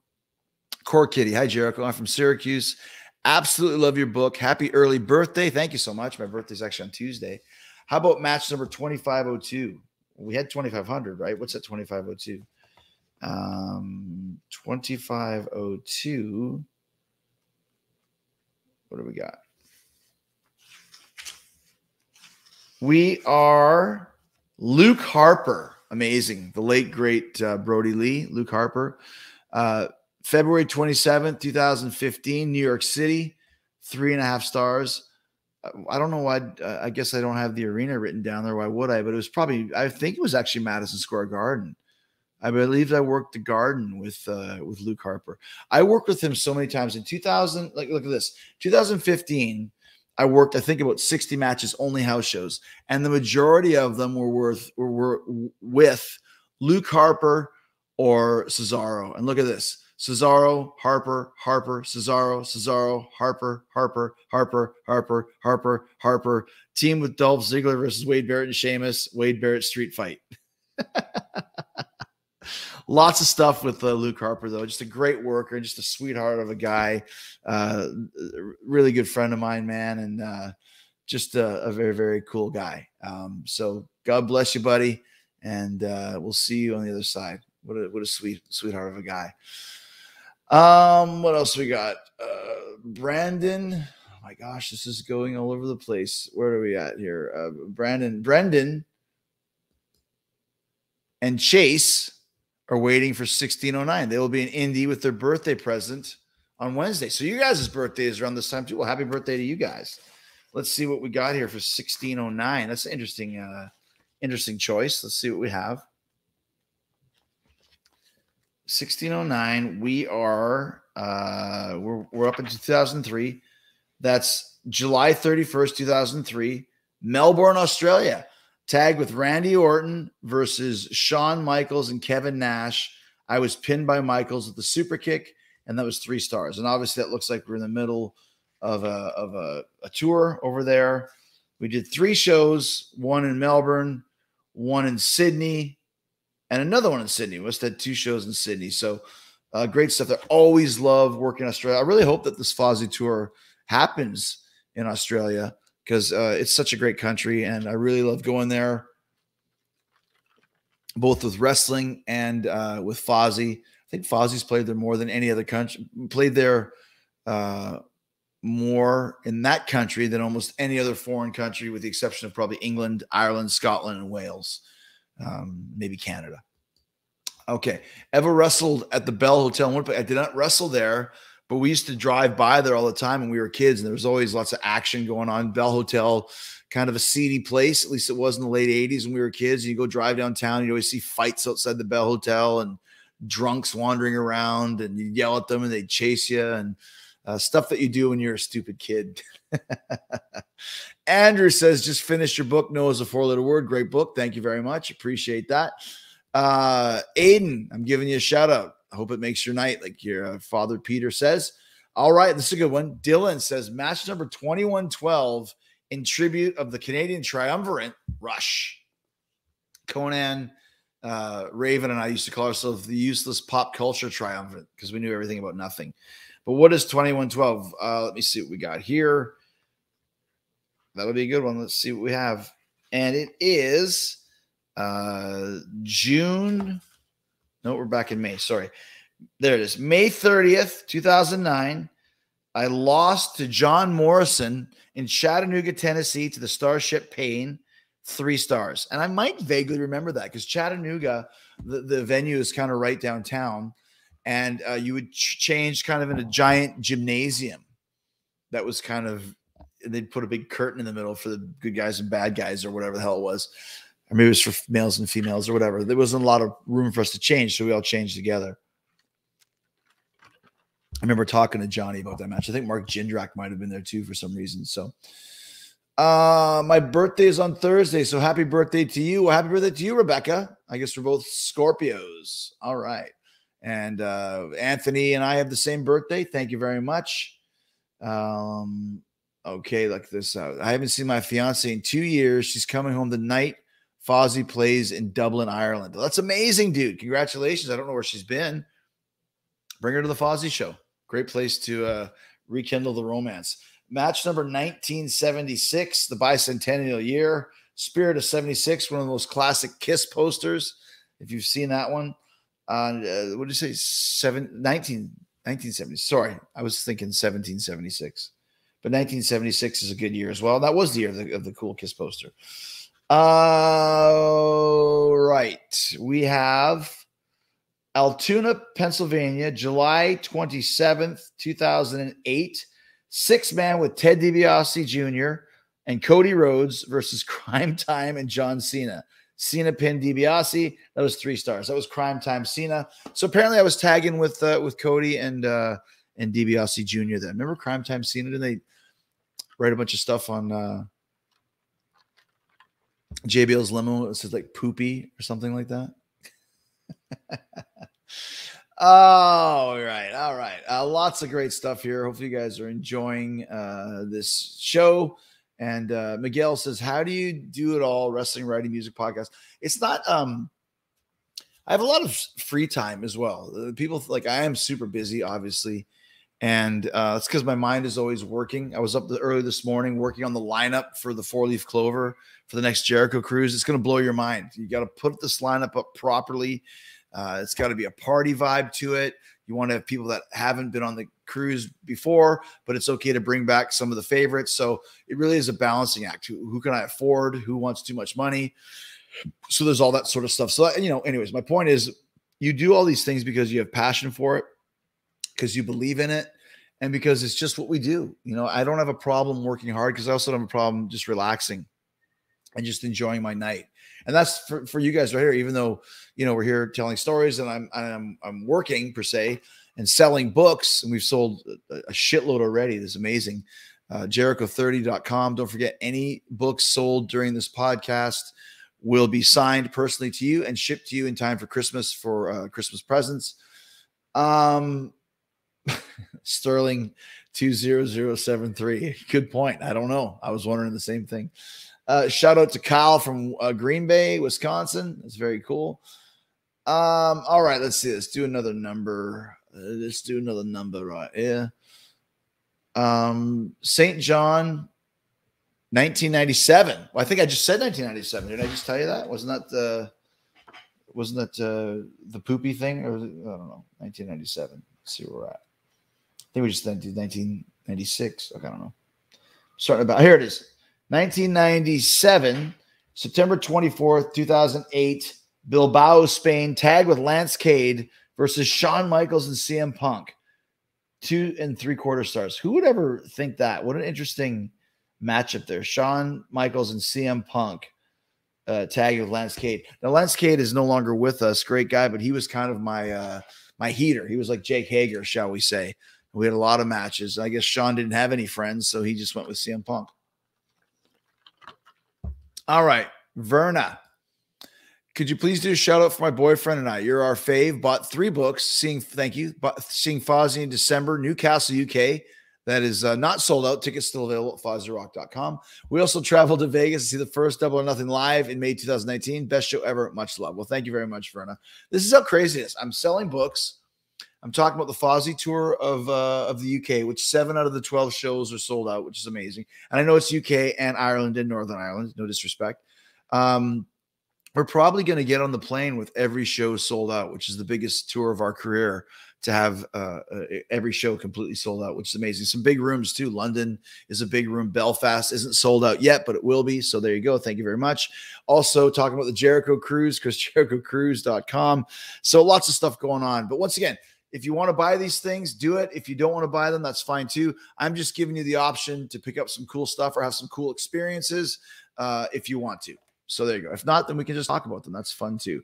Core Kitty. Hi, Jericho. I'm from Syracuse. Absolutely love your book. Happy early birthday. Thank you so much. My birthday's actually on Tuesday. How about match number 2502? We had 2500, right? What's that 2502? 2502. What do we got? We are Luke Harper. Amazing. The late, great Brody Lee, Luke Harper. February 27th, 2015, New York City, 3.5 stars. I don't know why. I guess I don't have the arena written down there. Why would I? But it was probably, I think it was actually Madison Square Garden. I believe I worked the Garden with Luke Harper. I worked with him so many times. In 2000, like, look at this, 2015, I worked, I think, about 60 matches, only house shows. And the majority of them were with Luke Harper or Cesaro. And look at this. Cesaro, Harper, Harper, Cesaro, Cesaro, Harper, Harper, Harper, Harper, Harper, Harper. Team with Dolph Ziggler versus Wade Barrett and Sheamus. Wade Barrett street fight. Lots of stuff with Luke Harper, though. Just a great worker, just a sweetheart of a guy. Really good friend of mine, man, and just a very, very cool guy. So God bless you, buddy, and we'll see you on the other side. What a sweetheart of a guy. What else we got? Brandon. Oh my gosh, this is going all over the place. Where are we at here? Brendan and Chase are waiting for 1609. They will be in Indy with their birthday present on Wednesday. So you guys' birthday is around this time too. Well, happy birthday to you guys. Let's see what we got here for 1609. That's an interesting choice. Let's see what we have. 1609. We are we're up into 2003. That's July 31st, 2003. Melbourne, Australia. Tag with Randy Orton versus Shawn Michaels and Kevin Nash. I was pinned by Michaels with the super kick, and that was 3 stars. And obviously, that looks like we're in the middle of a tour over there. We did 3 shows, one in Melbourne, one in Sydney, and another one in Sydney. We must have had 2 shows in Sydney. So great stuff. I always love working in Australia. I really hope that this Fozzy tour happens in Australia, because it's such a great country, and I really love going there, both with wrestling and with Fozzy. I think Fozzy's played there more than any other country, played there more in that country than almost any other foreign country, with the exception of probably England, Ireland, Scotland, and Wales, maybe Canada. Okay. Ever wrestled at the Bell Hotel in Winnipeg? I did not wrestle there, but we used to drive by there all the time when we were kids, and there was always lots of action going on. Bell Hotel, kind of a seedy place. At least it was in the late 80s when we were kids. And you go drive downtown, you always see fights outside the Bell Hotel and drunks wandering around, and you yell at them and they chase you, and stuff that you do when you're a stupid kid. Andrew says, just finished your book. No is a 4-letter word. Great book. Thank you very much. Appreciate that. Aiden, I'm giving you a shout out. I hope it makes your night, like your father Peter says. All right, this is a good one. Dylan says, match number 2112 in tribute of the Canadian Triumvirate Rush. Conan, Raven, and I used to call ourselves the useless pop culture triumvirate because we knew everything about nothing. But what is 2112? Let me see what we got here. That'll be a good one. Let's see what we have. And it is June. No, we're back in May. Sorry. There it is. May 30th, 2009. I lost to John Morrison in Chattanooga, Tennessee to the Starship Pain. 3 stars. And I might vaguely remember that because Chattanooga, the venue is kind of right downtown, and you would change kind of in a giant gymnasium that was kind of, they'd put a big curtain in the middle for the good guys and bad guys or whatever the hell it was. Or maybe it was for males and females or whatever. There wasn't a lot of room for us to change, so we all changed together. I remember talking to Johnny about that match. I think Mark Jindrak might have been there too for some reason. So my birthday is on Thursday, so happy birthday to you. Well, happy birthday to you, Rebecca. I guess we're both Scorpios. All right. And Anthony and I have the same birthday. Thank you very much. Okay, like this out. I haven't seen my fiance in 2 years. She's coming home the night Fozzy plays in Dublin, Ireland. That's amazing, dude. Congratulations. I don't know where she's been. Bring her to the Fozzy show. Great place to rekindle the romance. Match number 1976, the bicentennial year. Spirit of 76, one of the most classic Kiss posters. If you've seen that one. What did you say? 1970. Sorry, I was thinking 1776. But 1976 is a good year as well. That was the year of the cool Kiss poster. Right. We have Altoona, Pennsylvania, July 27th, 2008. 6-man with Ted DiBiase Jr. and Cody Rhodes versus Crime Time and John Cena. Cena pinned DiBiase. That was 3 stars. That was Crime Time Cena. So apparently I was tagging with Cody and DiBiase Jr. then. Remember Crime Time Cena? Didn't they write a bunch of stuff on JBL's limo? It says like poopy or something like that. All right. Lots of great stuff here. Hopefully you guys are enjoying this show. And Miguel says, how do you do it all? Wrestling, writing, music, podcast. It's not, I have a lot of free time as well. People like, I am super busy, obviously. And it's because my mind is always working. I was up early this morning working on the lineup for the 4-Leaf Clover for the next Jericho cruise. It's going to blow your mind. You got to put this lineup up properly. It's got to be a party vibe to it. You want to have people that haven't been on the cruise before, but it's okay to bring back some of the favorites. So it really is a balancing act. Who can I afford? Who wants too much money? So there's all that sort of stuff. So, anyways, my point is you do all these things because you have passion for it, because you believe in it, and because it's just what we do. I don't have a problem working hard because I also don't have a problem just relaxing and just enjoying my night. And that's for you guys right here, even though, we're here telling stories and I'm working per se and selling books, and we've sold a shitload already. This is amazing. Jericho30.com. Don't forget, any books sold during this podcast will be signed personally to you and shipped to you in time for Christmas for Christmas presents. Sterling 20073. Good point. I don't know. I was wondering the same thing. Shout out to Kyle from Green Bay, Wisconsin. That's very cool. All right, let's see. Let's do another number. Right here. St. John, 1997. Well, I think I just said 1997. Did I just tell you that? Wasn't that the poopy thing? Or I don't know. 1997. Let's see where we're at. I think we just did 1996. Okay, I don't know. Starting about here it is. 1997, September 24th, 2008, Bilbao, Spain, tag with Lance Cade versus Shawn Michaels and CM Punk. 2 3/4 stars. Who would ever think that? What an interesting matchup there. Shawn Michaels and CM Punk tagging with Lance Cade. Now, Lance Cade is no longer with us. Great guy, but he was kind of my heater. He was like Jake Hager, shall we say. We had a lot of matches. I guess Shawn didn't have any friends, so he just went with CM Punk. All right, Verna. Could you please do a shout out for my boyfriend and I? You're our fave. Bought 3 books. Seeing Fozzy in December, Newcastle, UK. That is not sold out. Tickets still available at FozzyRock.com. We also traveled to Vegas to see the first Double or Nothing live in May 2019. Best show ever. Much love. Well, thank you very much, Verna. This is how crazy it is. I'm selling books. I'm talking about the Fozzy tour of the UK, which 7 out of the 12 shows are sold out, which is amazing. And I know it's UK and Ireland and Northern Ireland. No disrespect. we're probably going to get on the plane with every show sold out, which is the biggest tour of our career, to have every show completely sold out, which is amazing. Some big rooms too. London is a big room. Belfast isn't sold out yet, but it will be. So there you go. Thank you very much. Also talking about the Jericho Cruise, ChrisJerichoCruise.com. So lots of stuff going on. But once again, if you want to buy these things, do it. If you don't want to buy them, that's fine too. I'm just giving you the option to pick up some cool stuff or have some cool experiences if you want to. So there you go. If not, then we can just talk about them. That's fun too.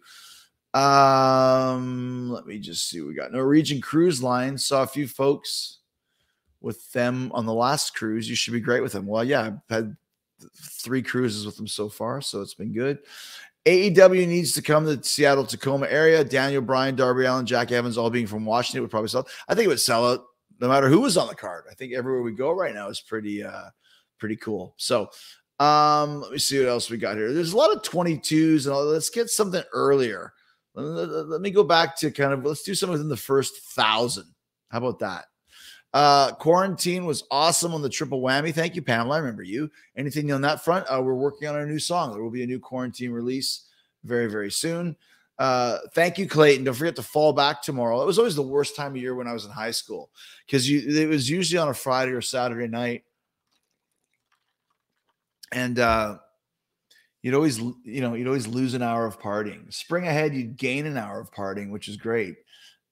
Let me just see what we got. Norwegian Cruise Line. Saw a few folks with them on the last cruise. You should be great with them. Well, yeah, I've had 3 cruises with them so far, so it's been good. AEW needs to come to the Seattle, Tacoma area. Daniel Bryan, Darby Allin, Jack Evans, all being from Washington, would probably sell. I think it would sell out no matter who was on the card. I think everywhere we go right now is pretty cool. So let me see what else we got here. There's a lot of 22s, and let's get something earlier. Let me go back to let's do something within the first 1,000. How about that? Quarantine was awesome on the triple whammy. Thank you, Pamela. I remember you. Anything on that front? We're working on a new song. There will be a new Quarantine release very, very soon. Thank you, Clayton. Don't forget to fall back tomorrow. It was always the worst time of year when I was in high school because it was usually on a Friday or Saturday night. And you'd always lose an hour of partying. Spring ahead, you'd gain an hour of partying, which is great,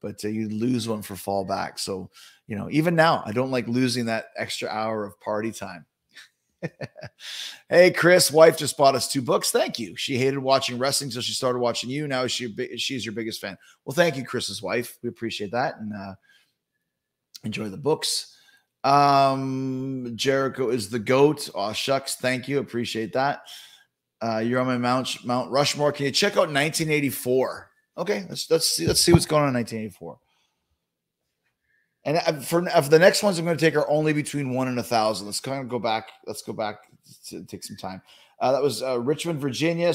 but you'd lose one for fallback. So, even now, I don't like losing that extra hour of party time. Hey, Chris, wife just bought us 2 books. Thank you. She hated watching wrestling, so she started watching you. Now she's your biggest fan. Well, thank you, Chris's wife. We appreciate that, and enjoy the books. Jericho is the GOAT. Oh, shucks. Thank you. Appreciate that. You're on my Mount Rushmore. Can you check out 1984? Okay, let's see what's going on in 1984. And for the next ones, I'm going to take are only between 1 and 1,000. Let's kind of go back. Let's go back to take some time. That was Richmond, Virginia,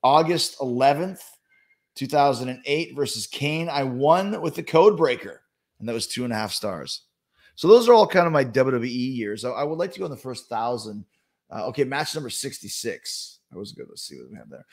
August 11th, 2008 versus Kane. I won with the Code Breaker, and that was 2.5 stars. So those are all kind of my WWE years. I would like to go in the first 1,000. Okay, match number 66. That was good. Let's see what we have there.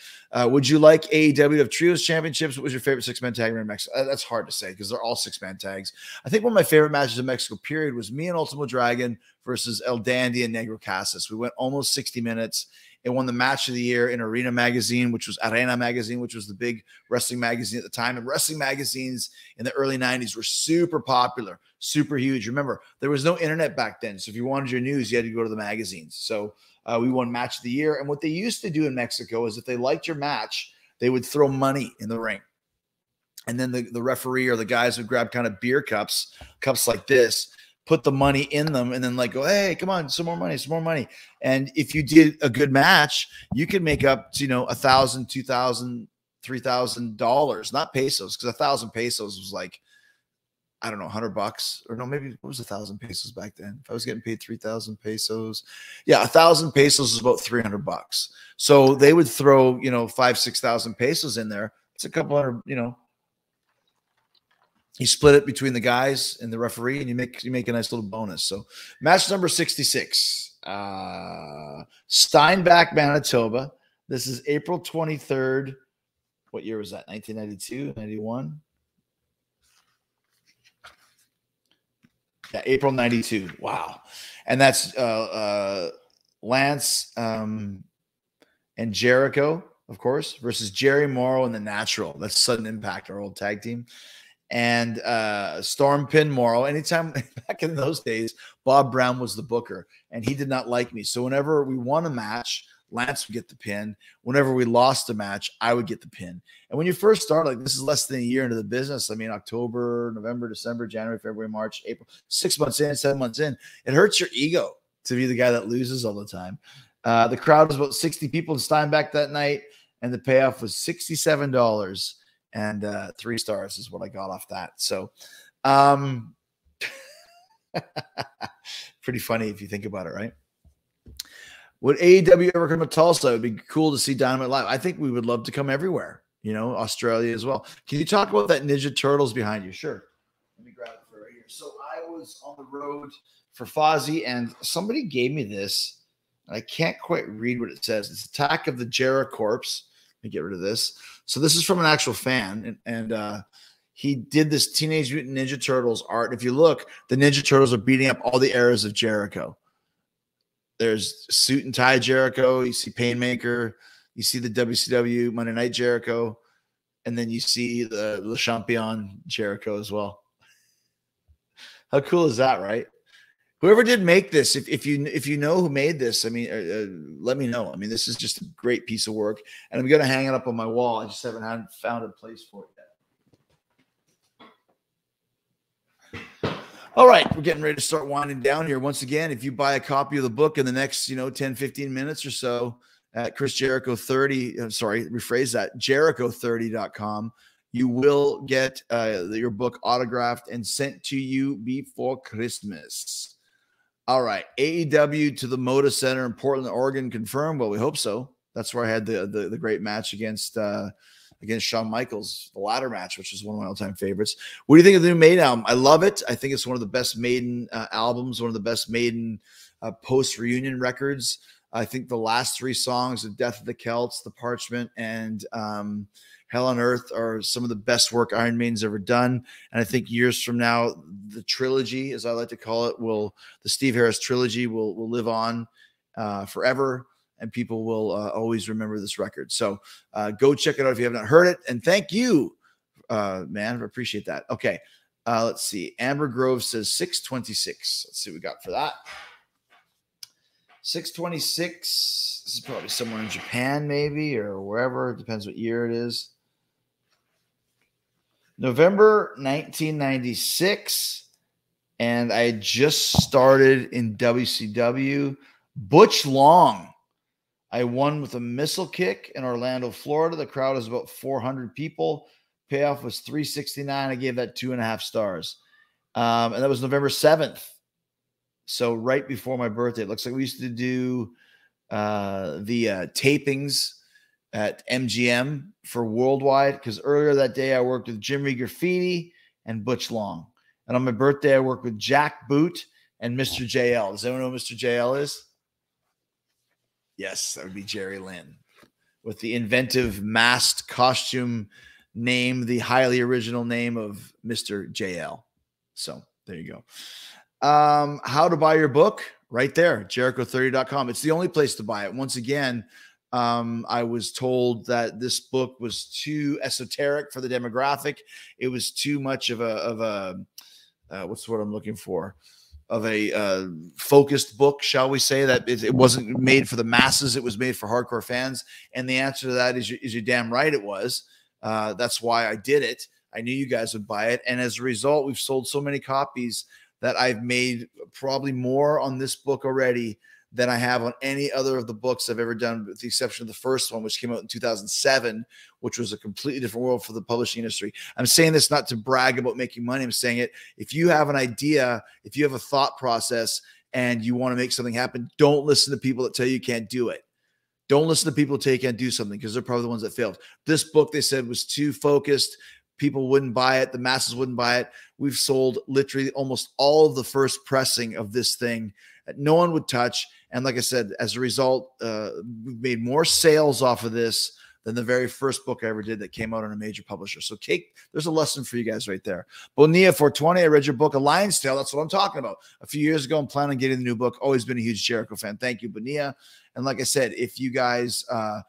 Would you like AEW to have trios championships? What was your favorite 6-man tag in Mexico? That's hard to say because they're all 6-man tags. I think one of my favorite matches in Mexico, period, was me and Ultimo Dragon versus El Dandy and Negro Casas. We went almost 60 minutes. It won the match of the year in Arena Magazine, which was Arena Magazine, which was the big wrestling magazine at the time. And wrestling magazines in the early 90s were super popular, super huge. Remember, there was no internet back then. So if you wanted your news, you had to go to the magazines. So we won match of the year. And what they used to do in Mexico is if they liked your match, they would throw money in the ring. And then the referee or the guys would grab kind of beer cups like this, put the money in them, and then go, hey, come on, some more money. And if you did a good match, you could make up to, $1,000, $2,000, $3,000, not pesos, because 1,000 pesos was I don't know, $100 or no, maybe what was 1,000 pesos back then? If I was getting paid 3,000 pesos, yeah, 1,000 pesos is about $300. So they would throw, 5,000, 6,000 pesos in there. It's a couple hundred, you split it between the guys and the referee, and you make a nice little bonus. So match number 66, Steinbach, Manitoba. This is April 23rd. What year was that? 1992, 91? Yeah, April 92. Wow. And that's Lance and Jericho, of course, versus Jerry Morrow and The Natural. That's Sudden Impact, our old tag team. And Storm Pin Morrow. Anytime back in those days, Bob Brown was the booker, and he did not like me. So whenever we won a match, Lance would get the pin. Whenever we lost a match, I would get the pin. And when you first start, this is less than a year into the business. I mean, October, November, December, January, February, March, April, 6 months in, 7 months in, it hurts your ego to be the guy that loses all the time. The crowd was about 60 people in Steinbach that night, and the payoff was $67. And 3 stars is what I got off that. So pretty funny if you think about it, right? Would AEW ever come to Tulsa? It would be cool to see Dynamite live. I think we would love to come everywhere, Australia as well. Can you talk about that Ninja Turtles behind you? Sure. Let me grab it for right here. So I was on the road for Fozzy, and somebody gave me this, and I can't quite read what it says. It's Attack of the Jericho Corpse. Let me get rid of this. So this is from an actual fan, and he did this Teenage Mutant Ninja Turtles art. If you look, the Ninja Turtles are beating up all the eras of Jericho. There's suit and tie Jericho. You see Painmaker. You see the WCW Monday Night Jericho. And then you see the Le Champion Jericho as well. How cool is that, right? Whoever did make this, if you know who made this, I mean, let me know. I mean, this is just a great piece of work. And I'm going to hang it up on my wall. I just haven't found a place for it yet. All right, we're getting ready to start winding down here. Once again, if you buy a copy of the book in the next, 10, 15 minutes or so at Jericho30.com, you will get your book autographed and sent to you before Christmas. All right, AEW to the Moda Center in Portland, Oregon confirmed. Well, we hope so. That's where I had the great match against Shawn Michaels, the ladder match, which is one of my all-time favorites. What do you think of the new Maiden album? I love it. I think it's one of the best Maiden albums, one of the best Maiden post-reunion records. I think the last three songs, The Death of the Celts, The Parchment, and Hell on Earth, are some of the best work Iron Maiden's ever done. And I think years from now, the trilogy, as I like to call it, the Steve Harris trilogy will live on forever. And people will always remember this record. So go check it out if you have not heard it. And thank you, man. I appreciate that. Okay. Let's see. Amber Grove says 626. Let's see what we got for that. 626. This is probably somewhere in Japan, maybe, or wherever. It depends what year it is. November 1996. And I just started in WCW. Butch Long. I won with a missile kick in Orlando, Florida. The crowd is about 400 people. Payoff was $369. I gave that 2.5 stars. And that was November 7th. So right before my birthday. It looks like we used to do the tapings at MGM for Worldwide, because earlier that day I worked with Jimmy Graffiti and Butch Long. And on my birthday, I worked with Jack Boot and Mr. JL. Does anyone know who Mr. JL is? Yes, that would be Jerry Lynn, with the inventive masked costume name, the highly original name of Mr. JL. So there you go. How to buy your book? Right there, Jericho30.com. It's the only place to buy it. Once again, I was told that this book was too esoteric for the demographic. It was too much of a what's the word I'm looking for? Of a focused book, shall we say, that it wasn't made for the masses. It was made for hardcore fans. And the answer to that is you're damn right it was. That's why I did it. I knew you guys would buy it. And as a result, we've sold so many copies that I've made probably more on this book already than I have on any other of the books I've ever done, with the exception of the first one, which came out in 2007, which was a completely different world for the publishing industry. I'm saying this not to brag about making money. I'm saying it, if you have an idea, if you have a thought process and you want to make something happen, don't listen to people that tell you can't do it. Don't listen to people that tell you can't do something, because they're probably the ones that failed. This book, they said, was too focused. People wouldn't buy it. The masses wouldn't buy it. We've sold literally almost all of the first pressing of this thing that no one would touch. And like I said, as a result, we've made more sales off of this than the very first book I ever did that came out on a major publisher. So there's a lesson for you guys right there. Bonilla 420, I read your book, A Lion's Tale. That's what I'm talking about. A few years ago, I'm planning on getting the new book. Always been a huge Jericho fan. Thank you, Bonilla. And like I said, if you guys are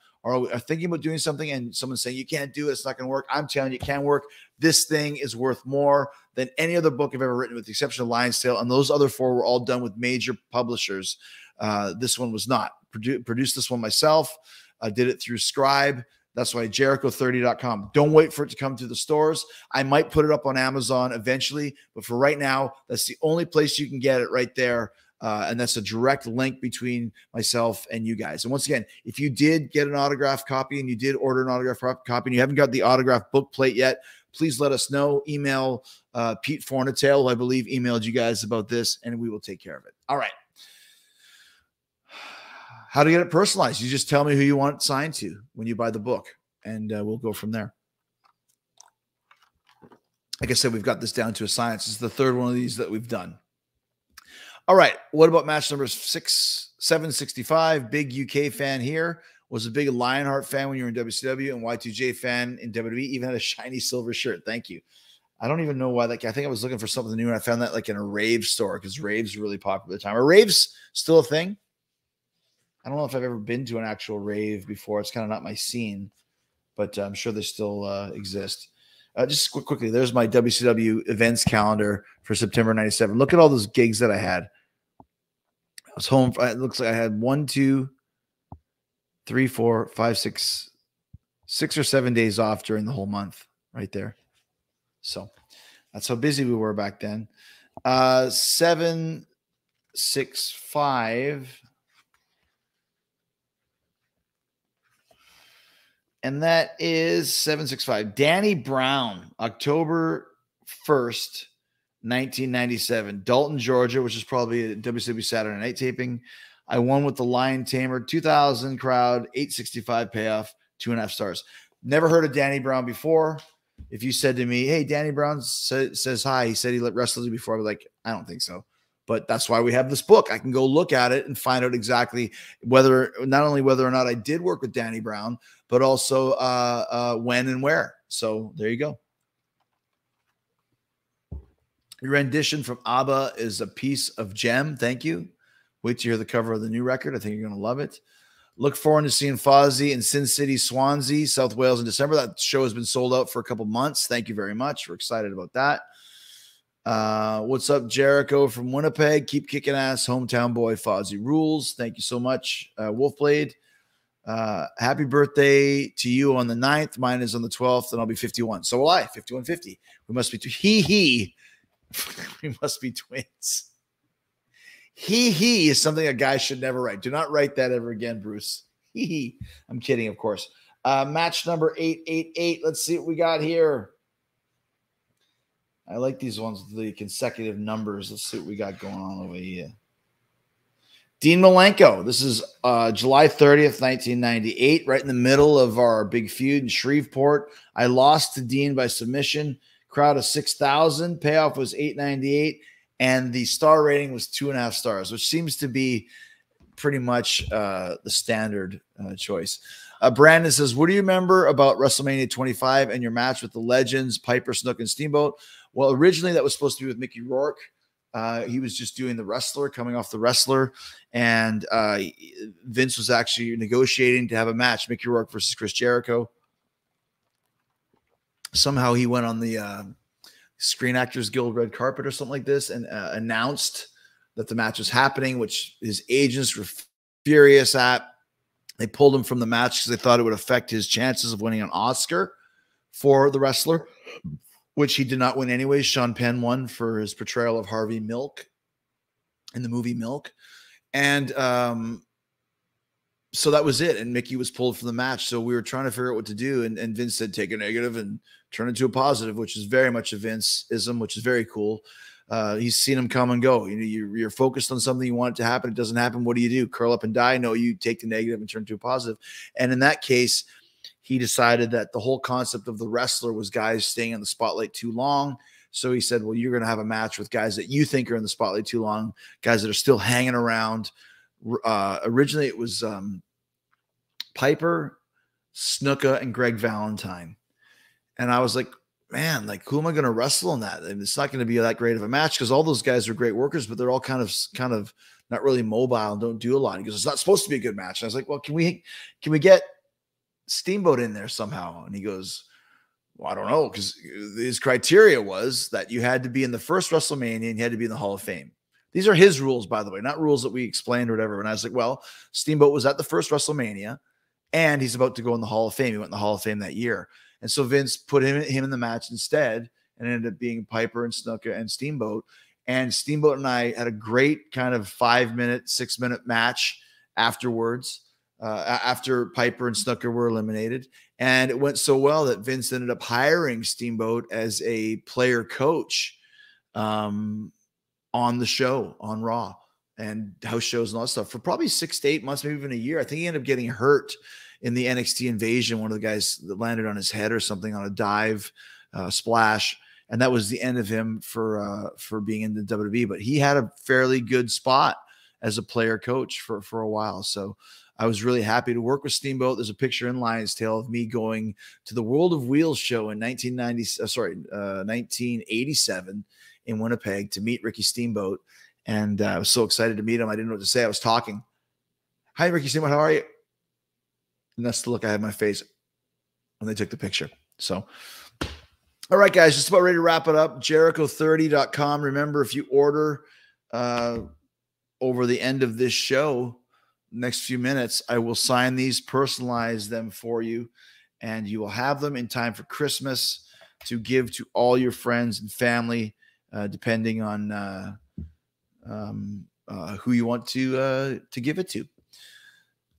thinking about doing something and someone's saying you can't do it, it's not going to work, I'm telling you, it can work. This thing is worth more than any other book I've ever written, with the exception of Lion's Tale. And those other four were all done with major publishers. This one was not. Produced this one myself. I did it through Scribe. That's why Jericho30.com. Don't wait for it to come to the stores. I might put it up on Amazon eventually, but for right now, that's the only place you can get it, right there. And that's a direct link between myself and you guys. And once again, if you did get an autographed copy and you did order an autographed copy and you haven't got the autographed book plate yet, please let us know. Email Pete Fornatail, who I believe emailed you guys about this, and we will take care of it. All right. How to get it personalized? You just tell me who you want it signed to when you buy the book, and we'll go from there. Like I said, we've got this down to a science. This is the third one of these that we've done. All right. What about match number 765? Big UK fan here. Was a big Lionheart fan when you were in WCW, and Y2J fan in WWE. Even had a shiny silver shirt. Thank you. I don't even know why. Like, I think I was looking for something new, and I found that like in a rave store because raves were really popular at the time. Are raves still a thing? I don't know if I've ever been to an actual rave before. It's kind of not my scene, but I'm sure they still exist. Just quickly, there's my WCW events calendar for September 97. Look at all those gigs that I had. I was home. It looks like I had 1, 2, 3, 4, 5, 6 or 7 days off during the whole month right there. So that's how busy we were back then. 765. And that is 765. Danny Brown, October 1st, 1997. Dalton, Georgia, which is probably a WCW Saturday night taping. I won with the Lion Tamer, 2,000 crowd, 865 payoff, 2.5 stars. Never heard of Danny Brown before. If you said to me, hey, Danny Brown says hi, he said he wrestled you before, I'd be like, I don't think so. But that's why we have this book. I can go look at it and find out exactly not only whether or not I did work with Danny Brown, but also when and where. So there you go. Your rendition from ABBA is a piece of gem. Thank you. Wait to hear the cover of the new record. I think you're going to love it. Look forward to seeing Fozzy in Sin City, Swansea, South Wales in December. That show has been sold out for a couple months. Thank you very much. We're excited about that. What's up, Jericho from Winnipeg? Keep kicking ass, hometown boy. Fozzy rules. Thank you so much, Wolfblade. Happy birthday to you on the 9th. Mine is on the 12th, and I'll be 51. So will I. 5150. We must be we must be twins. He is something a guy should never write. Do not write that ever again, Bruce. I'm kidding, of course. Match number 888. Let's see what we got here. I like these ones, the consecutive numbers. Let's see what we got going on over here. Dean Malenko. This is July 30th, 1998, right in the middle of our big feud in Shreveport. I lost to Dean by submission. Crowd of 6,000. Payoff was $898. And the star rating was 2.5 stars, which seems to be pretty much the standard choice. Brandon says, what do you remember about WrestleMania 25 and your match with the legends, Piper, Snook, and Steamboat? Well, originally that was supposed to be with Mickey Rourke. He was just doing the wrestler, coming off the wrestler. And Vince was actually negotiating to have a match, Mickey Rourke versus Chris Jericho. Somehow he went on the Screen Actors Guild red carpet or something like this and announced that the match was happening, which his agents were furious at. They pulled him from the match because they thought it would affect his chances of winning an Oscar for the wrestler, which he did not win anyways. Sean Penn won for his portrayal of Harvey Milk in the movie Milk. And so that was it. And Mickey was pulled from the match. So we were trying to figure out what to do. And Vince said, take a negative and turn it into a positive, which is very much a Vince-ism, which is very cool. He's seen him come and go. You know, you're focused on something, you want it to happen. It doesn't happen. What do? Curl up and die? No, you take the negative and turn it to a positive. And in that case, he decided that the whole concept of the wrestler was guys staying in the spotlight too long. So he said, well, you're going to have a match with guys that you think are in the spotlight too long, guys that are still hanging around. Originally it was Piper, Snuka, and Greg Valentine. And I was like, man, like, who am I going to wrestle in that? And it's not going to be that great of a match because all those guys are great workers, but they're all kind of not really mobile and don't do a lot. He goes, it's not supposed to be a good match. And I was like, well, can we get Steamboat in there somehow? And he goes, well, I don't know, because his criteria was that you had to be in the first WrestleMania and you had to be in the Hall of Fame. These are his rules, by the way, not rules that we explained or whatever. And I was like, well, Steamboat was at the first WrestleMania and he's about to go in the Hall of Fame. He went in the Hall of Fame that year. And so Vince put him in the match instead and it ended up being Piper and Snuka and Steamboat. And Steamboat and I had a great kind of 5-minute, 6-minute match afterwards, after Piper and Snuka were eliminated. And it went so well that Vince ended up hiring Steamboat as a player coach on the show, on Raw and house shows and all that stuff for probably 6 to 8 months, maybe even a year. I think he ended up getting hurt in the NXT Invasion. One of the guys that landed on his head or something on a dive splash. And that was the end of him for being in the WWE. But he had a fairly good spot as a player coach for a while. So I was really happy to work with Steamboat. There's a picture in Lion's Tail of me going to the World of Wheels show in 1987 in Winnipeg to meet Ricky Steamboat. And I was so excited to meet him. I didn't know what to say. I was talking. Hi, Ricky Steamboat. How are you? And that's the look I had on my face when they took the picture. So, all right, guys, just about ready to wrap it up. Jericho30.com. Remember, if you order over the end of this show, next few minutes, I will sign these, personalize them for you, and you will have them in time for Christmas to give to all your friends and family, depending on who you want to give it to.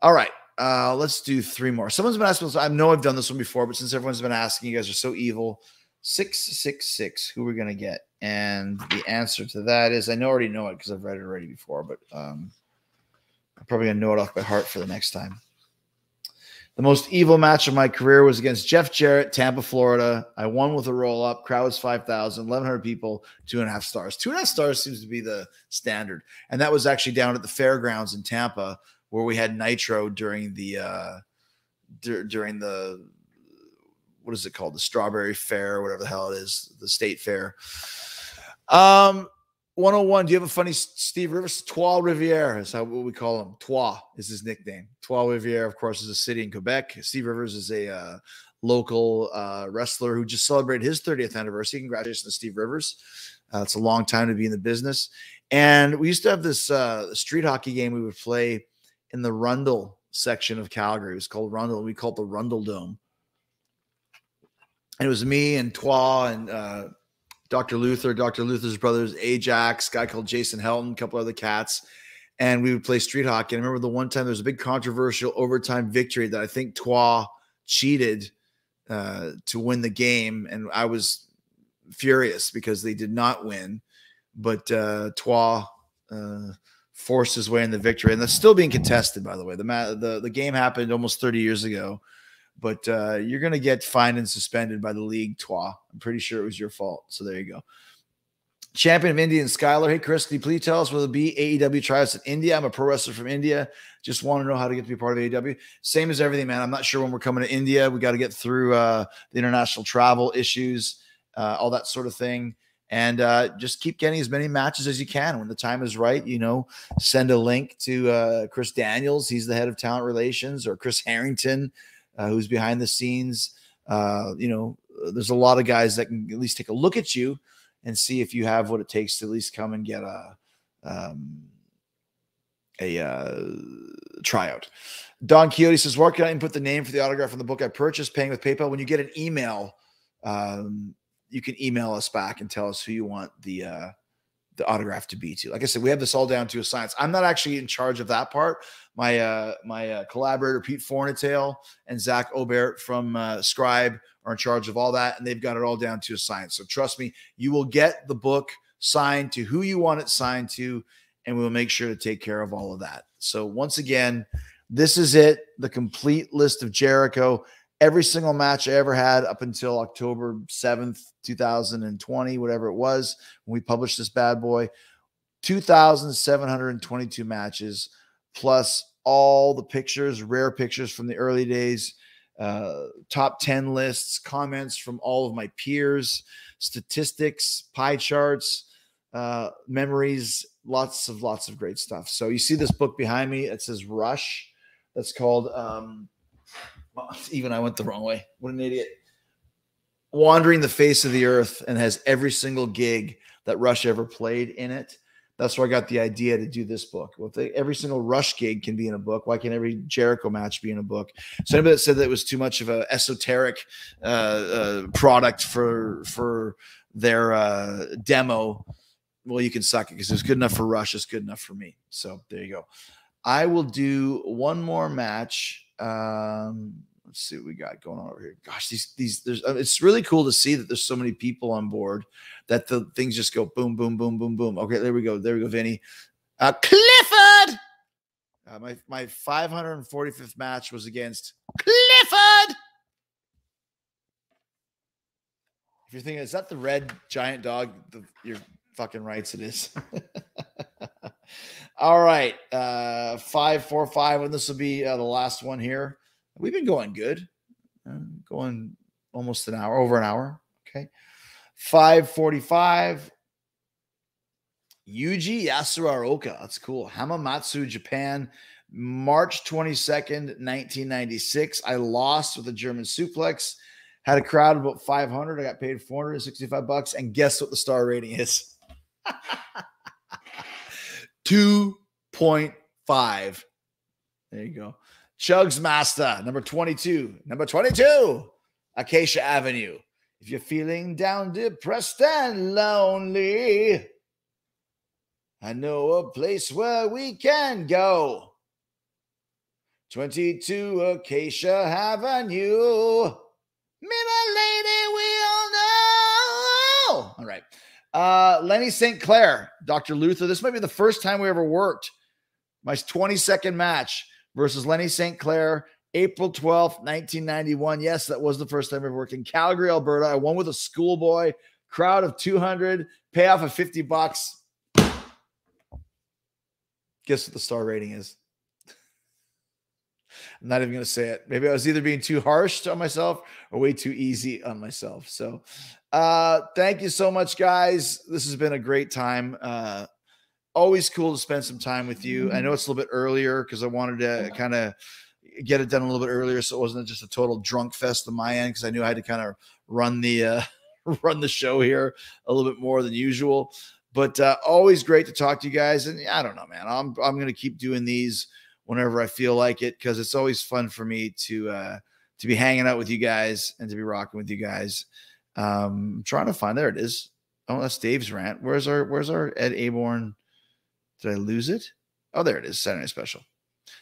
All right. Let's do 3 more. Someone's been asking, I know I've done this one before, but since everyone's been asking, you guys are so evil. 666, who we're going to get? And the answer to that is, I already know it because I've read it already before, but I'm probably going to know it off by heart for the next time. The most evil match of my career was against Jeff Jarrett, Tampa, Florida. I won with a roll-up. Crowd was 5,000, 1,100 people, 2.5 stars. 2.5 stars seems to be the standard. And that was actually down at the fairgrounds in Tampa, where we had Nitro during the what is it called? The Strawberry Fair, or whatever the hell it is, the state fair. 101. Do you have a funny Steve Rivers? Trois Riviere is what we call him. Trois is his nickname. Trois Riviere, of course, is a city in Quebec. Steve Rivers is a local wrestler who just celebrated his 30th anniversary. Congratulations to Steve Rivers. It's a long time to be in the business. And we used to have this street hockey game we would play in the Rundle section of Calgary. It was called Rundle. We called it the Rundle Dome. And it was me and Trois and Dr. Luther, Dr. Luther's brothers, Ajax, a guy called Jason Helton, a couple other cats. And we would play street hockey. And I remember the one time there was a big controversial overtime victory that I think Trois cheated to win the game. And I was furious because they did not win. But Trois forced his way in the victory. And that's still being contested, by the way. The game happened almost 30 years ago. But you're going to get fined and suspended by the league, Trois. I'm pretty sure it was your fault. So there you go. Champion of India and Skylar. Hey, Chris, can you please tell us whether it be AEW tryouts in India? I'm a pro wrestler from India. Just want to know how to get to be part of AEW. Same as everything, man. I'm not sure when we're coming to India. We got to get through the international travel issues, all that sort of thing. And just keep getting as many matches as you can. When the time is right, send a link to Chris Daniels. He's the head of talent relations, or Chris Harrington, who's behind the scenes. There's a lot of guys that can at least take a look at you and see if you have what it takes to at least come and get a tryout. Don Quixote says, where can I input the name for the autograph on the book I purchased, paying with PayPal? When you get an email, you can email us back and tell us who you want the autograph to be to. Like I said, we have this all down to a science. I'm not actually in charge of that part. My collaborator, Pete Fornatail, and Zach Obert from Scribe are in charge of all that, and they've got it all down to a science. So trust me, you will get the book signed to who you want it signed to, and we will make sure to take care of all of that. So once again, this is it, the complete list of Jericho. Every single match I ever had up until October 7th, 2020, whatever it was, when we published this bad boy, 2,722 matches, plus all the pictures, rare pictures from the early days, top 10 lists, comments from all of my peers, statistics, pie charts, memories, lots of great stuff. So you see this book behind me. It says Rush. That's called even I went the wrong way. What an idiot. Wandering the Face of the Earth, and has every single gig that Rush ever played in it. That's where I got the idea to do this book. Well, if every single Rush gig can be in a book, why can't every Jericho match be in a book? So anybody that said that it was too much of an esoteric product for their demo, well, you can suck it, because it's good enough for Rush. It's good enough for me. So there you go. I will do one more match. Let's see what we got going on over here. Gosh, it's really cool to see that there's so many people on board, that the things just go boom, boom, boom, boom, boom. Okay, there we go. There we go, Vinny. Clifford. My 545th match was against Clifford. If you're thinking, is that the red giant dog? You're fucking right, it is. All right. 545, and this will be the last one here. We've been going good. Going almost an hour, over an hour. Okay. 545. Yuji Yasuraoka. That's cool. Hamamatsu, Japan. March 22nd, 1996. I lost with a German suplex. Had a crowd of about 500. I got paid $465. And guess what the star rating is? 2.5. There you go. Chugs Master, number 22. Number 22, Acacia Avenue. If you're feeling down, depressed, and lonely, I know a place where we can go. 22 Acacia Avenue. Me a lady we all know. All right. Lenny St. Clair, Dr. Luther. This might be the first time we ever worked. My 22nd match versus Lenny St. Clair, April 12th, 1991. Yes, that was the first time I ever worked in Calgary, Alberta. I won with a schoolboy, crowd of 200, payoff of $50. Guess what the star rating is? I'm not even going to say it. Maybe I was either being too harsh on myself or way too easy on myself. So thank you so much, guys. This has been a great time. Always cool to spend some time with you. I know it's a little bit earlier because I wanted to kind of get it done a little bit earlier, so it wasn't just a total drunk fest on my end, because I knew I had to kind of run the show here a little bit more than usual. But always great to talk to you guys. And I don't know, man, I'm going to keep doing these whenever I feel like it, because it's always fun for me to be hanging out with you guys and to be rocking with you guys. I'm trying to find, there it is. Oh, that's Dave's rant. Where's our Ed Aborn? Did I lose it? Oh, there it is. Saturday Special.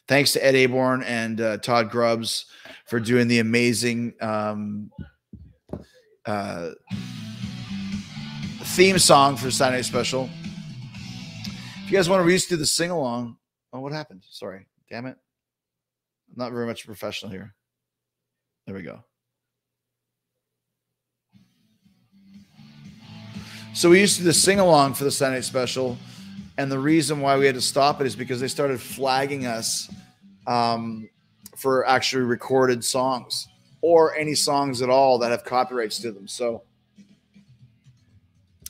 Thanks to Ed Aborn and Todd Grubbs for doing the amazing theme song for Saturday Special. If you guys want to do the sing along, oh, what happened? Sorry, damn it. I'm not very much professional here. There we go. So we used to do the sing along for the Saturday Special. And the reason why we had to stop it is because they started flagging us for actually recorded songs or any songs at all that have copyrights to them. So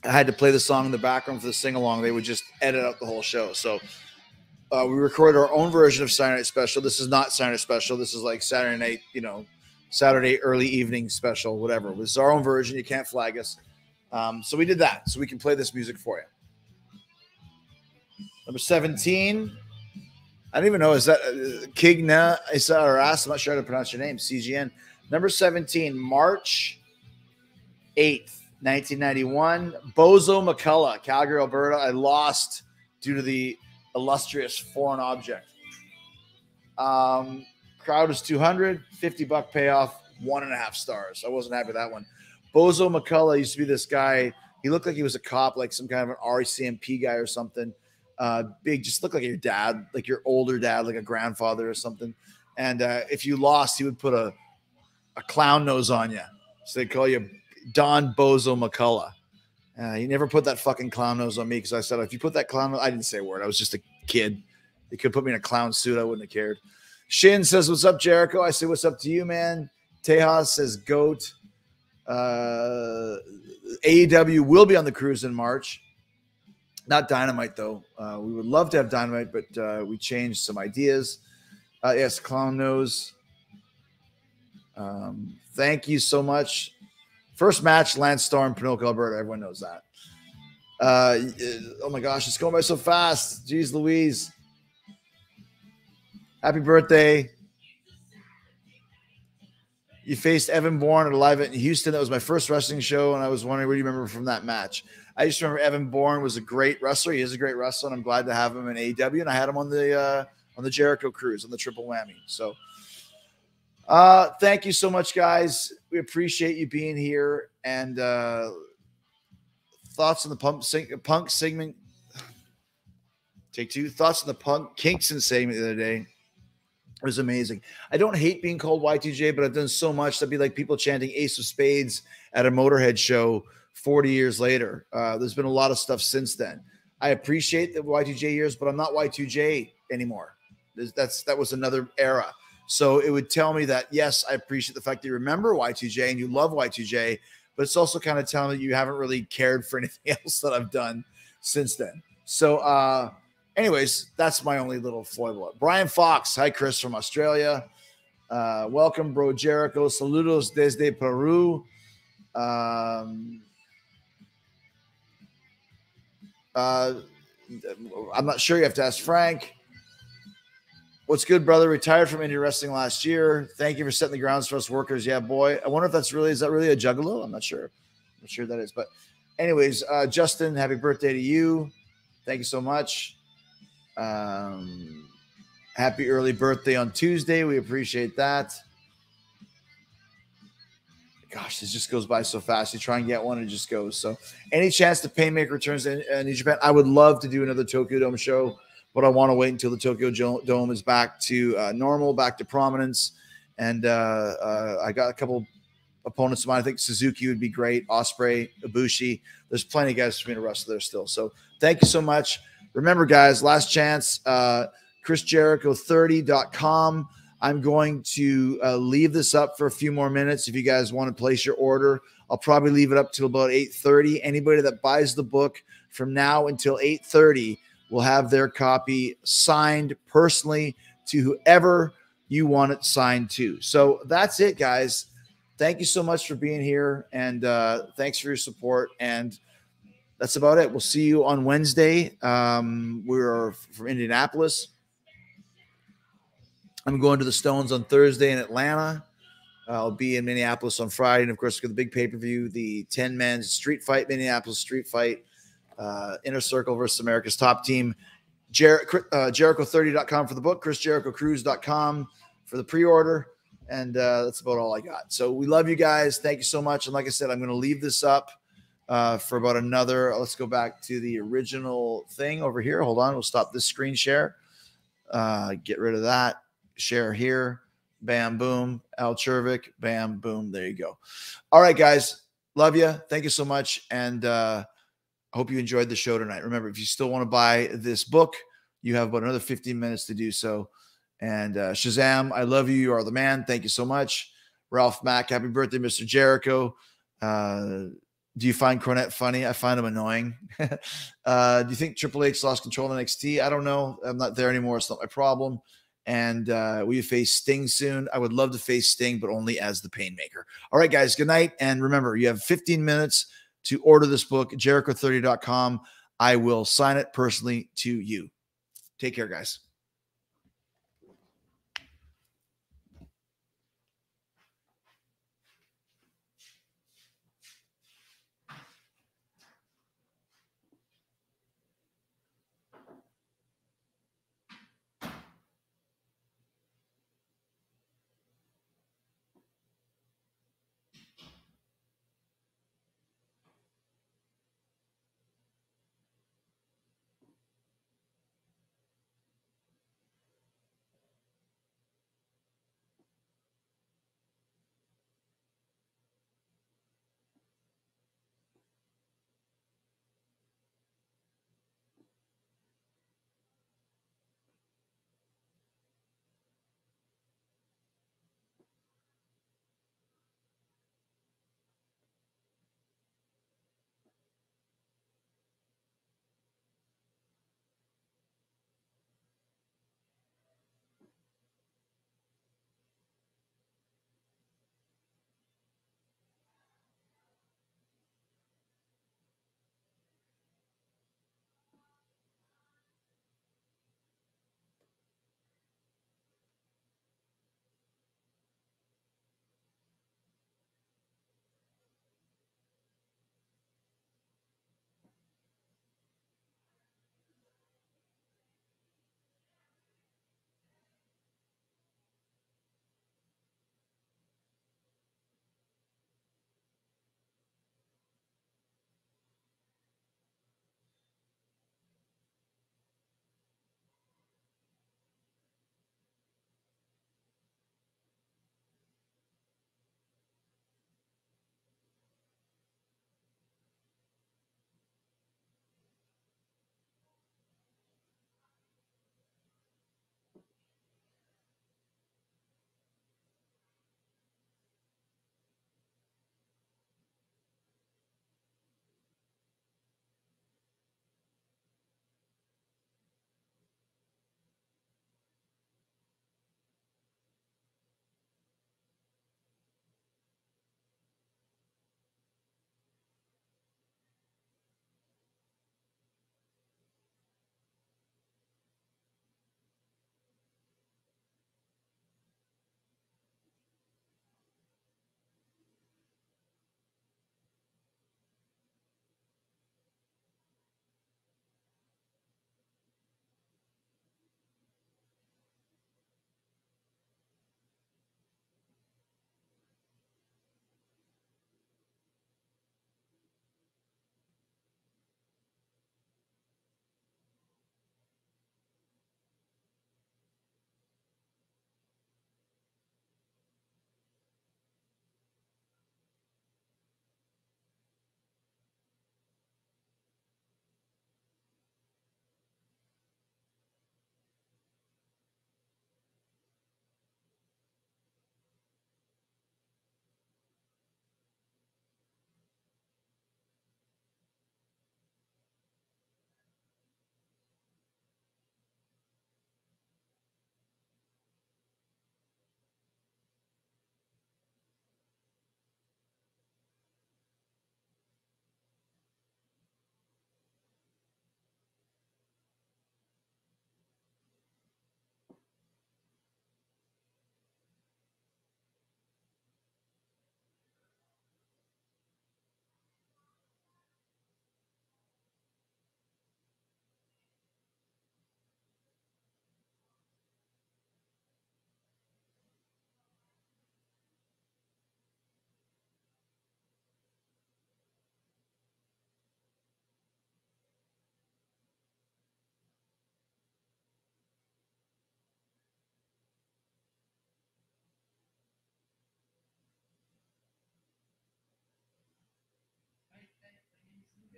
I had to play the song in the background for the sing-along. They would just edit out the whole show. So we recorded our own version of Saturday Night Special. This is not Saturday Night Special. This is like Saturday night, Saturday early evening special, whatever. This is our own version. You can't flag us. So we did that so we can play this music for you. Number 17. I don't even know. Is that Kigna Isaras? I'm not sure how to pronounce your name. CGN. Number 17, March 8th, 1991. Bozo McCullough, Calgary, Alberta. I lost due to the illustrious foreign object. Crowd was 200, $50 payoff, 1.5 stars. I wasn't happy with that one. Bozo McCullough used to be this guy. He looked like he was a cop, like some kind of an RCMP guy or something. Big, just looked like your dad, like your older dad, like a grandfather or something. And if you lost, he would put a clown nose on you. So they call you Don Bozo McCullough. He never put that fucking clown nose on me because I said, if you put that clown nose, I didn't say a word. I was just a kid. They could put me in a clown suit. I wouldn't have cared. Shin says, what's up, Jericho? I say, what's up to you, man? Tejas says, GOAT. AEW will be on the cruise in March. Not Dynamite, though. We would love to have Dynamite, but we changed some ideas. Yes, Clown Nose. Thank you so much. First match, Lance Storm, Pinocchio, Alberta. Everyone knows that. Oh, my gosh. It's going by so fast. Jeez Louise. Happy birthday. You faced Evan Bourne at a live event in Houston. That was my first wrestling show, and I was wondering what do you remember from that match. I just remember Evan Bourne was a great wrestler. He is a great wrestler, and I'm glad to have him in AEW. And I had him on the Jericho cruise on the Triple Whammy. So, thank you so much, guys. We appreciate you being here. And thoughts on the punk segment. Take two. Thoughts on the punk Kingston segment the other day. It was amazing. I don't hate being called Y2J, but I've done so much. That'd be like people chanting Ace of Spades at a Motorhead show 40 years later. There's been a lot of stuff since then. I appreciate the Y2J years, but I'm not Y2J anymore. That was another era. So it would tell me that, yes, I appreciate the fact that you remember Y2J and you love Y2J, but it's also kind of telling me that you haven't really cared for anything else that I've done since then. So, anyways, that's my only little foible. Brian Fox. Hi, Chris from Australia. Welcome, bro Jericho. Saludos desde Peru. I'm not sure. You have to ask Frank. What's good, brother? Retired from indie wrestling last year. Thank you for setting the grounds for us workers. Yeah, boy. I wonder if is that really a juggalo? I'm not sure. I'm not sure that is. But anyways, Justin, happy birthday to you. Thank you so much. Happy early birthday on Tuesday. We appreciate that. Gosh, this just goes by so fast. You try and get one, and it just goes. So any chance the Painmaker returns in New Japan? I would love to do another Tokyo Dome show, but I want to wait until the Tokyo Dome is back to normal, back to prominence. And I got a couple opponents of mine. I think Suzuki would be great. Ospreay, Ibushi. There's plenty of guys for me to wrestle there still. So thank you so much. Remember, guys, last chance, ChrisJericho30.com. I'm going to leave this up for a few more minutes. If you guys want to place your order, I'll probably leave it up till about 8:30. Anybody that buys the book from now until 8:30 will have their copy signed personally to whoever you want it signed to. So that's it, guys. Thank you so much for being here, and thanks for your support. And that's about it. We'll see you on Wednesday. We're from Indianapolis. I'm going to the Stones on Thursday in Atlanta. I'll be in Minneapolis on Friday. And, of course, for the big pay-per-view, the 10-man street fight, Minneapolis street fight, Inner Circle versus America's Top Team. Jericho30.com for the book, ChrisJerichoCruise.com for the pre-order. And that's about all I got. So we love you guys. Thank you so much. And like I said, I'm going to leave this up for about another. Let's go back to the original thing over here. Hold on. We'll stop this screen share. Get rid of that. Share here. Bam, boom. Al Chervik. Bam, boom. There you go. All right, guys. Love you. Thank you so much. And I hope you enjoyed the show tonight. Remember, if you still want to buy this book, you have about another 15 minutes to do so. And Shazam, I love you. You are the man. Thank you so much. Ralph Mack, happy birthday, Mr. Jericho. Do you find Cornette funny? I find him annoying. Do you think Triple H lost control of NXT? I don't know. I'm not there anymore. It's not my problem. And will you face Sting soon? I would love to face Sting, but only as the Painmaker. All right, guys. Good night. And remember, you have 15 minutes to order this book, Jericho30.com. I will sign it personally to you. Take care, guys.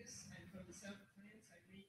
focus, and from the south of France, I meet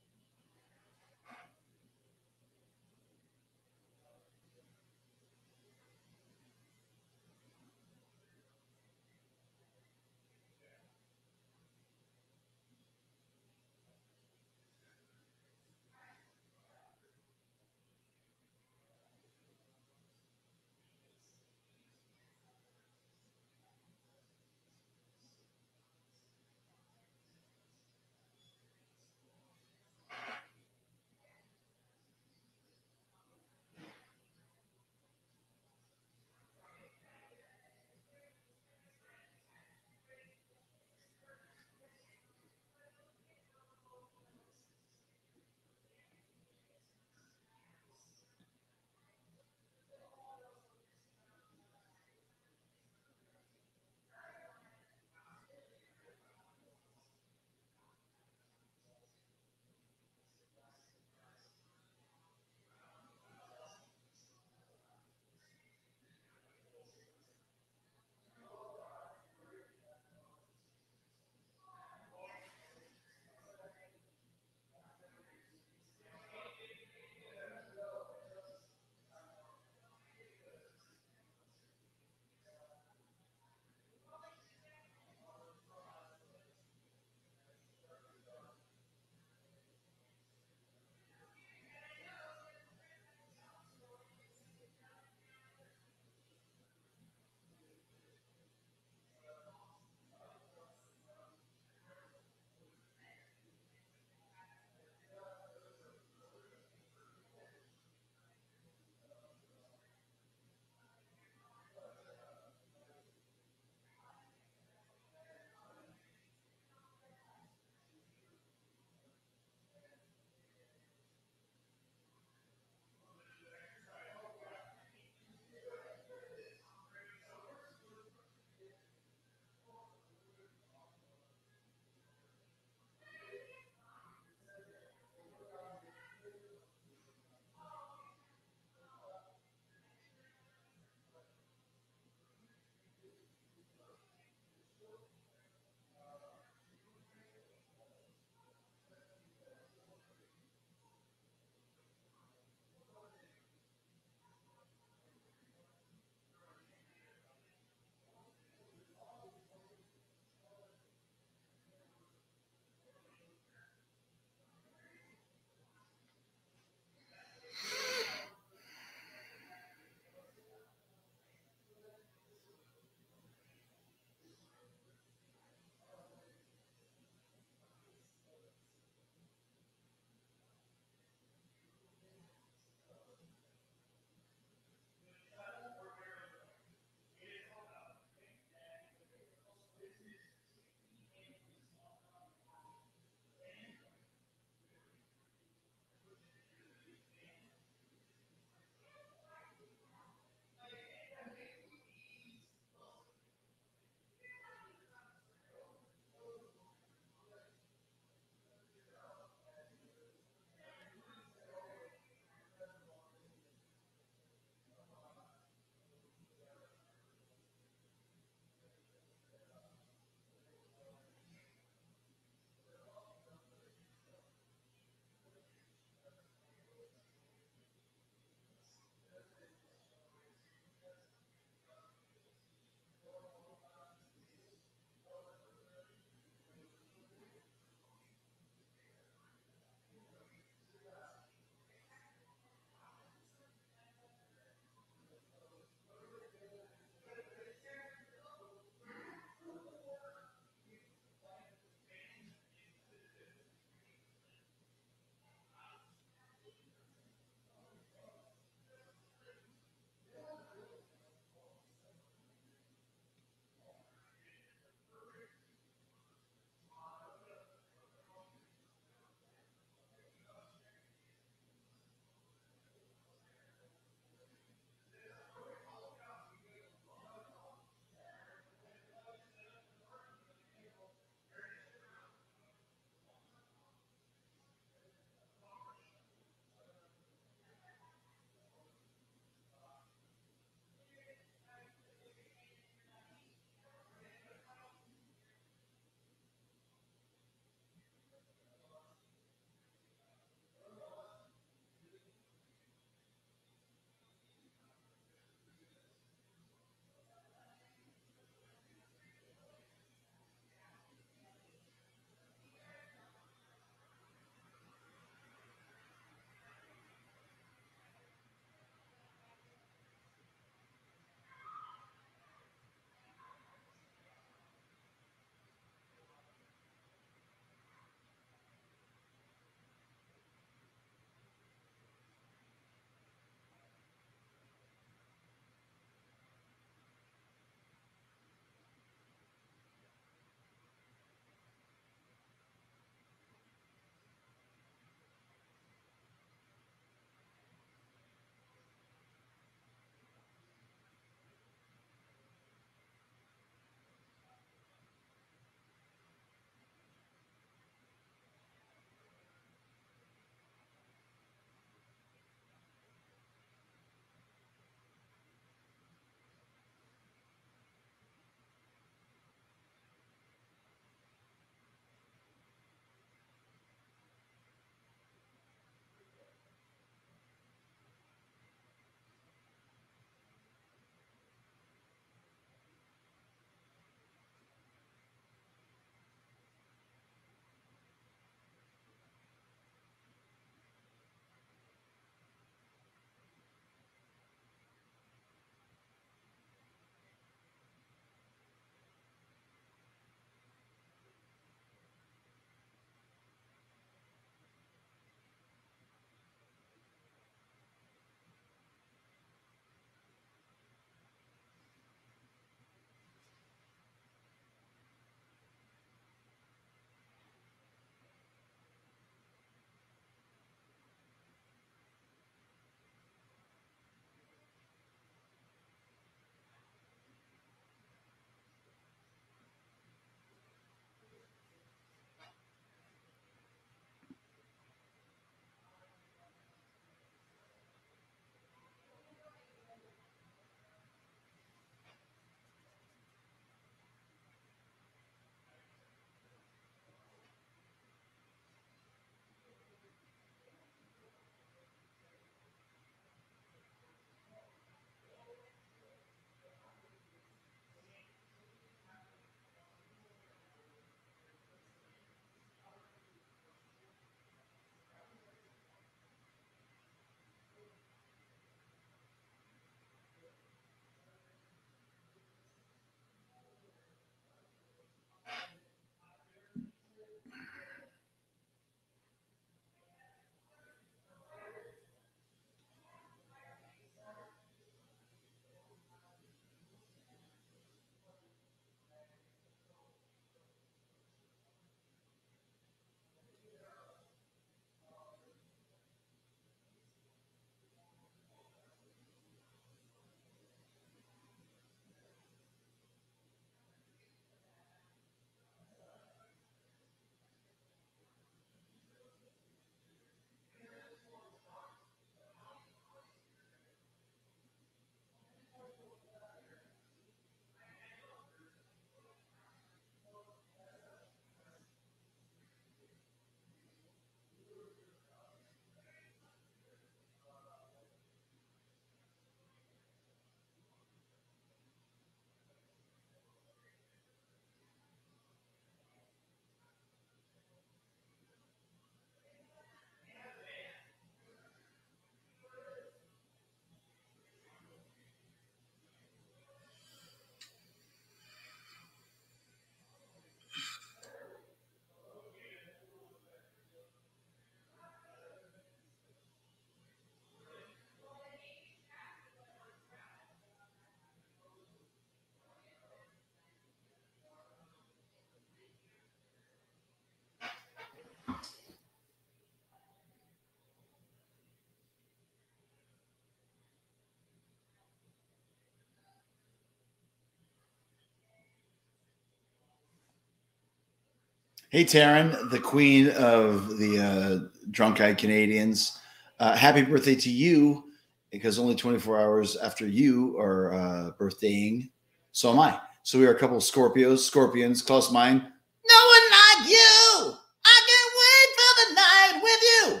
Hey, Taryn, the queen of the drunk-eyed Canadians. Happy birthday to you, because only 24 hours after you are birthdaying, so am I. So we are a couple of Scorpions, close mine. No one like you. I can't wait for the night with you.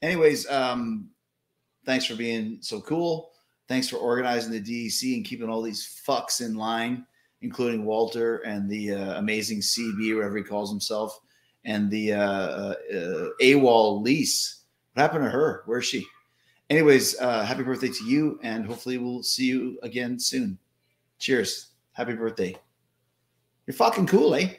Anyways, thanks for being so cool. Thanks for organizing the DEC and keeping all these fucks in line, including Walter and the amazing CB, whatever he calls himself, and the AWOL Lise. What happened to her? Where is she? Anyways, happy birthday to you, and hopefully we'll see you again soon. Cheers. Happy birthday. You're fucking cool, eh?